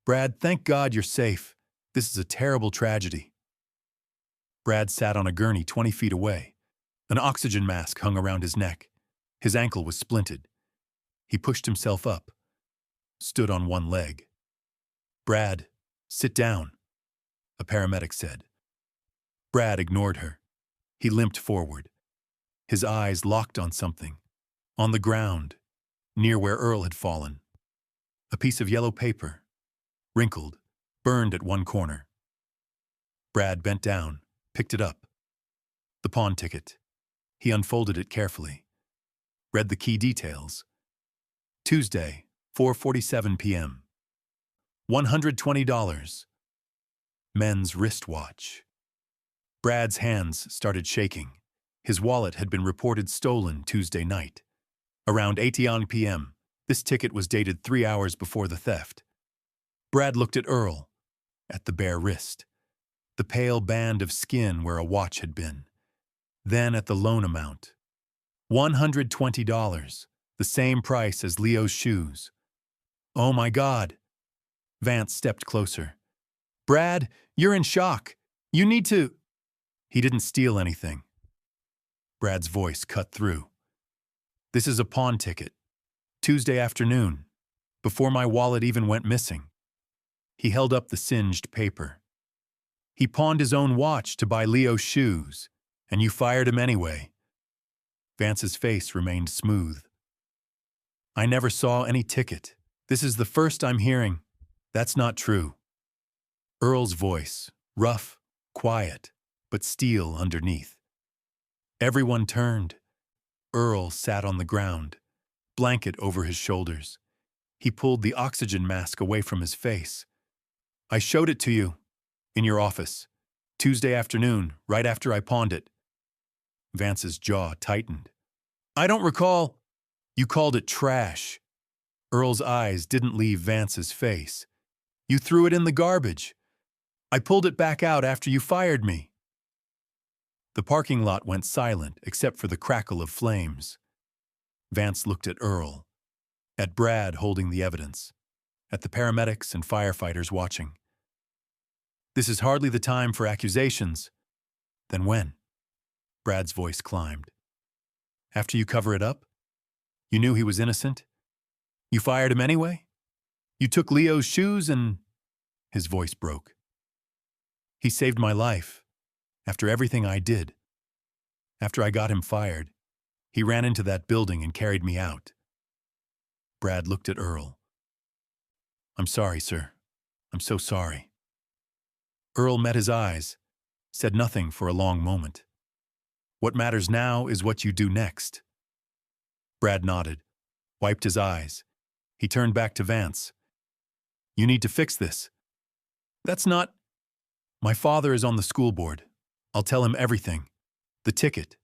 Brad, thank God you're safe. This is a terrible tragedy." Brad sat on a gurney 20 feet away. An oxygen mask hung around his neck. His ankle was splinted. He pushed himself up, stood on one leg. "Brad, sit down," a paramedic said. Brad ignored her. He limped forward. His eyes locked on something. On the ground, near where Earl had fallen. A piece of yellow paper, wrinkled, burned at one corner. Brad bent down, picked it up. The pawn ticket. He unfolded it carefully. Read the key details. Tuesday, 4:47 p.m. $120. Men's wristwatch. Brad's hands started shaking. His wallet had been reported stolen Tuesday night. Around 8 p.m., this ticket was dated 3 hours before the theft. Brad looked at Earl, at the bare wrist, the pale band of skin where a watch had been. Then at the loan amount. $120, the same price as Leo's shoes. "Oh my God." Vance stepped closer. "Brad, you're in shock. You need to—" "He didn't steal anything." Brad's voice cut through. "This is a pawn ticket. Tuesday afternoon, before my wallet even went missing." He held up the singed paper. "He pawned his own watch to buy Leo's shoes, and you fired him anyway." Vance's face remained smooth. "I never saw any ticket. This is the first I'm hearing." "That's not true." Earl's voice, rough, quiet, but steel underneath. Everyone turned. Earl sat on the ground, blanket over his shoulders. He pulled the oxygen mask away from his face. "I showed it to you, in your office, Tuesday afternoon, right after I pawned it." Vance's jaw tightened. "I don't recall." "You called it trash." Earl's eyes didn't leave Vance's face. "You threw it in the garbage. I pulled it back out after you fired me." The parking lot went silent except for the crackle of flames. Vance looked at Earl, at Brad holding the evidence, at the paramedics and firefighters watching. "This is hardly the time for accusations." "Then when?" Brad's voice climbed. "After you cover it up? You knew he was innocent? You fired him anyway? You took Leo's shoes and—" His voice broke. "He saved my life. After everything I did. After I got him fired, he ran into that building and carried me out." Brad looked at Earl. "I'm sorry, sir. I'm so sorry." Earl met his eyes, said nothing for a long moment. "What matters now is what you do next." Brad nodded, wiped his eyes. He turned back to Vance. "You need to fix this." "That's not—" "My father is on the school board. I'll tell him everything. The ticket.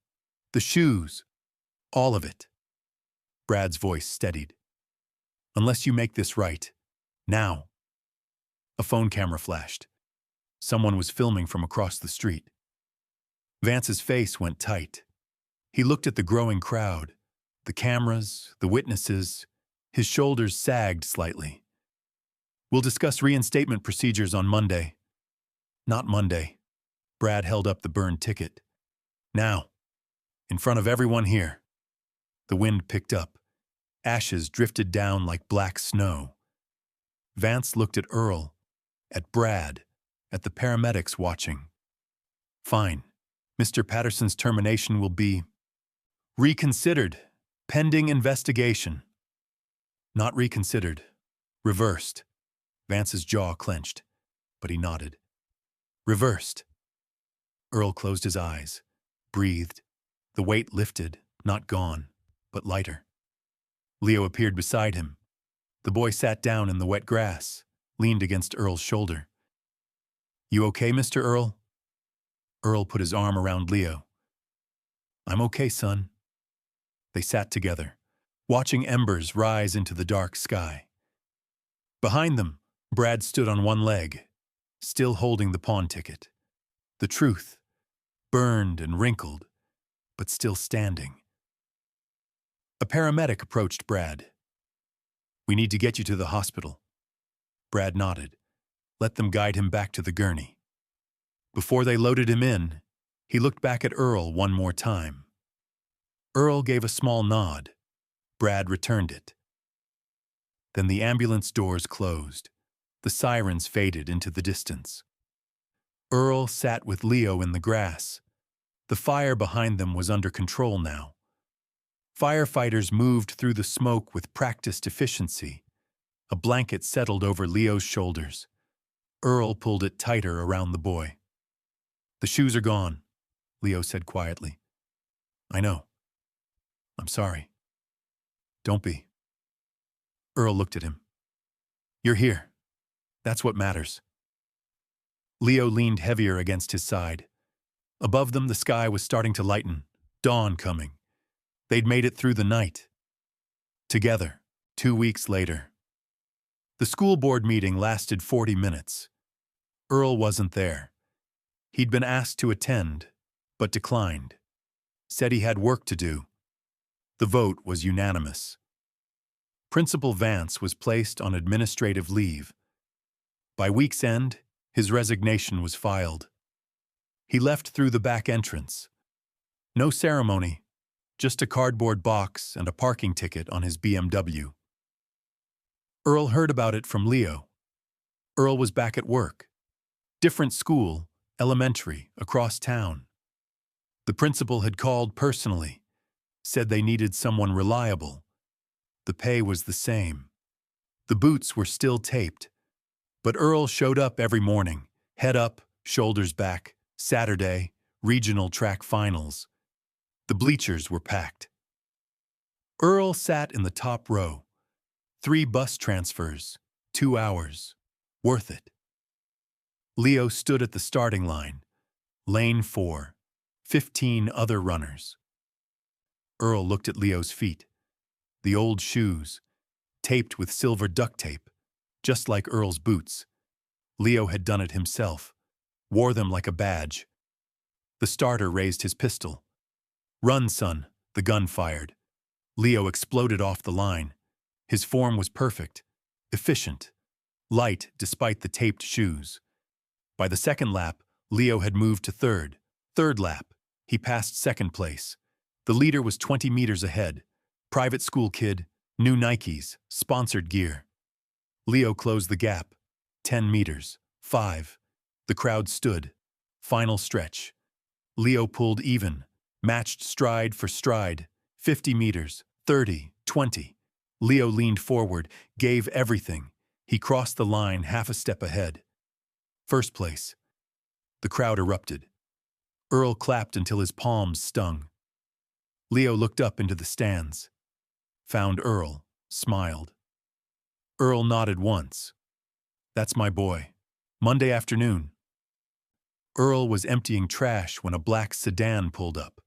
The shoes. All of it. Brad's voice steadied. Unless you make this right. Now. A phone camera flashed. Someone was filming from across the street. Vance's face went tight. He looked at the growing crowd, the cameras, the witnesses. His shoulders sagged slightly. We'll discuss reinstatement procedures on Monday. Not Monday. Brad held up the burned ticket. Now. In front of everyone here. The wind picked up. Ashes drifted down like black snow. Vance looked at Earl, at Brad, at the paramedics watching. Fine. Mr. Patterson's termination will be reconsidered, pending investigation. Not reconsidered. Reversed. Vance's jaw clenched, but he nodded. Reversed. Earl closed his eyes, breathed. The weight lifted, not gone, but lighter. Leo appeared beside him. The boy sat down in the wet grass, leaned against Earl's shoulder. You okay, Mr. Earl? Earl put his arm around Leo. I'm okay, son. They sat together, watching embers rise into the dark sky. Behind them, Brad stood on one leg, still holding the pawn ticket. The truth, burned and wrinkled, but still standing. A paramedic approached Brad. We need to get you to the hospital. Brad nodded. Let them guide him back to the gurney. Before they loaded him in, he looked back at Earl one more time. Earl gave a small nod. Brad returned it. Then the ambulance doors closed. The sirens faded into the distance. Earl sat with Leo in the grass. The fire behind them was under control now. Firefighters moved through the smoke with practiced efficiency. A blanket settled over Leo's shoulders. Earl pulled it tighter around the boy. The shoes are gone, Leo said quietly. I know. I'm sorry. Don't be. Earl looked at him. You're here. That's what matters. Leo leaned heavier against his side. Above them, the sky was starting to lighten, dawn coming. They'd made it through the night. Together, 2 weeks later. The school board meeting lasted 40 minutes. Earl wasn't there. He'd been asked to attend, but declined. Said he had work to do. The vote was unanimous. Principal Vance was placed on administrative leave. By week's end, his resignation was filed. He left through the back entrance. No ceremony, just a cardboard box and a parking ticket on his BMW. Earl heard about it from Leo. Earl was back at work. Different school, elementary, across town. The principal had called personally, said they needed someone reliable. The pay was the same. The boots were still taped, but Earl showed up every morning, head up, shoulders back, Saturday, regional track finals. The bleachers were packed. Earl sat in the top row. 3 bus transfers, 2 hours. Worth it. Leo stood at the starting line. Lane 4, 15 other runners. Earl looked at Leo's feet. The old shoes, taped with silver duct tape, just like Earl's boots. Leo had done it himself, wore them like a badge. The starter raised his pistol. Run, son, the gun fired. Leo exploded off the line. His form was perfect, efficient, light despite the taped shoes. By the second lap, Leo had moved to third. Third lap, he passed second place. The leader was 20 meters ahead. Private school kid, new Nikes, sponsored gear. Leo closed the gap. 10 meters, 5. The crowd stood. Final stretch. Leo pulled even, matched stride for stride. 50 meters, 30, 20. Leo leaned forward, gave everything. He crossed the line half a step ahead. First place. The crowd erupted. Earl clapped until his palms stung. Leo looked up into the stands. Found Earl, smiled. Earl nodded once. That's my boy. Monday afternoon. Earl was emptying trash when a black sedan pulled up.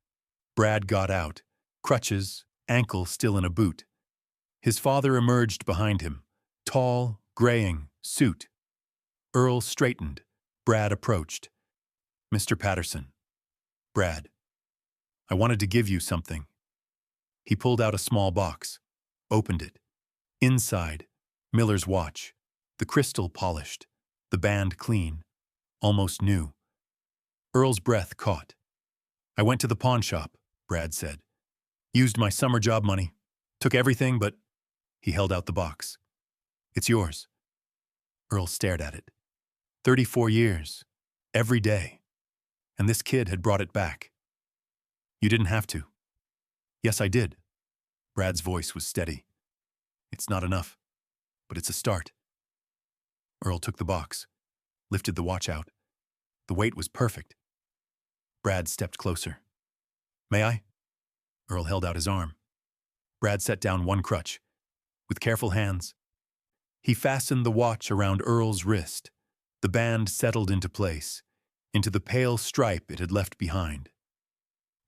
Brad got out, crutches, ankle still in a boot. His father emerged behind him, tall, graying, suit. Earl straightened. Brad approached. "Mr. Patterson." "Brad, I wanted to give you something." He pulled out a small box, opened it. Inside, Miller's watch, the crystal polished, the band clean, almost new. Earl's breath caught. "I went to the pawn shop," Brad said. "Used my summer job money. Took everything but—" He held out the box. "It's yours." Earl stared at it. 34 years. Every day. And this kid had brought it back. "You didn't have to." "Yes, I did." Brad's voice was steady. "It's not enough, but it's a start." Earl took the box, lifted the watch out. The weight was perfect. Brad stepped closer. "May I?" Earl held out his arm. Brad set down one crutch. With careful hands, he fastened the watch around Earl's wrist. The band settled into place, into the pale stripe it had left behind.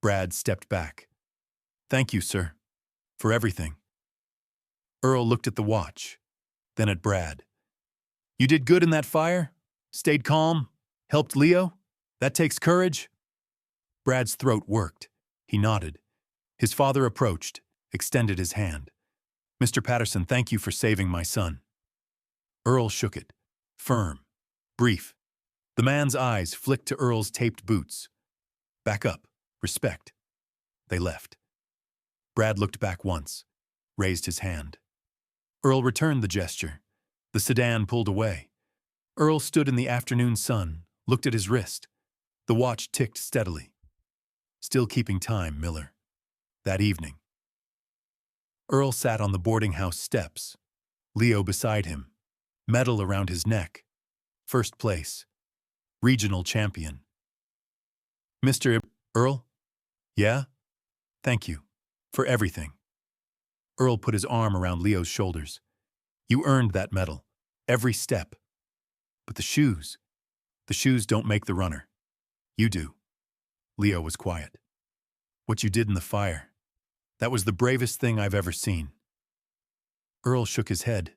Brad stepped back. "Thank you, sir, for everything." Earl looked at the watch, then at Brad. "You did good in that fire? Stayed calm? Helped Leo? That takes courage?" Brad's throat worked. He nodded. His father approached, extended his hand. "Mr. Patterson, thank you for saving my son." Earl shook it. Firm. Brief. The man's eyes flicked to Earl's taped boots. "Back up. Respect." They left. Brad looked back once, raised his hand. Earl returned the gesture. The sedan pulled away. Earl stood in the afternoon sun, looked at his wrist. The watch ticked steadily. Still keeping time, Miller. That evening. Earl sat on the boarding house steps. Leo beside him. Medal around his neck. First place. Regional champion. "Mr. Earl?" "Yeah?" "Thank you. For everything." Earl put his arm around Leo's shoulders. "You earned that medal. Every step. But the shoes don't make the runner. You do." Leo was quiet. "What you did in the fire, that was the bravest thing I've ever seen." Earl shook his head.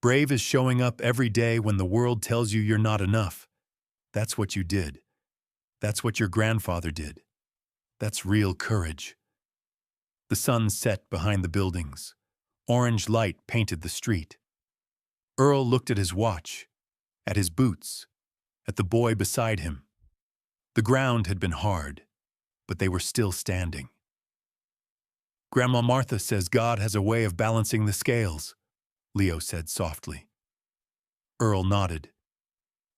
"Brave is showing up every day when the world tells you you're not enough. That's what you did. That's what your grandfather did. That's real courage." The sun set behind the buildings. Orange light painted the street. Earl looked at his watch, at his boots, at the boy beside him. The ground had been hard, but they were still standing. "Grandma Martha says God has a way of balancing the scales," Leo said softly. Earl nodded.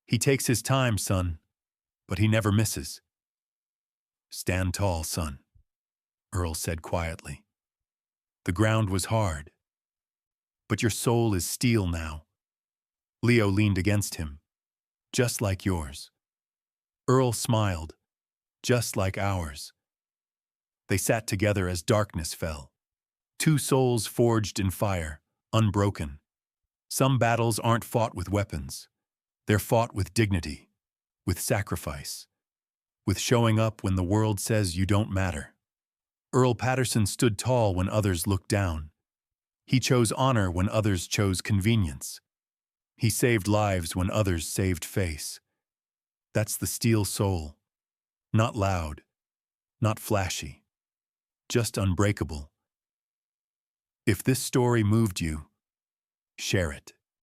"He takes his time, son, but he never misses." "Stand tall, son," Earl said quietly. "The ground was hard, but your soul is steel now." Leo leaned against him. "Just like yours." Earl smiled. "Just like ours." They sat together as darkness fell. Two souls forged in fire, unbroken. Some battles aren't fought with weapons. They're fought with dignity, with sacrifice, with showing up when the world says you don't matter. Earl Patterson stood tall when others looked down. He chose honor when others chose convenience. He saved lives when others saved face. That's the steel soul. Not loud, not flashy, just unbreakable. If this story moved you, share it.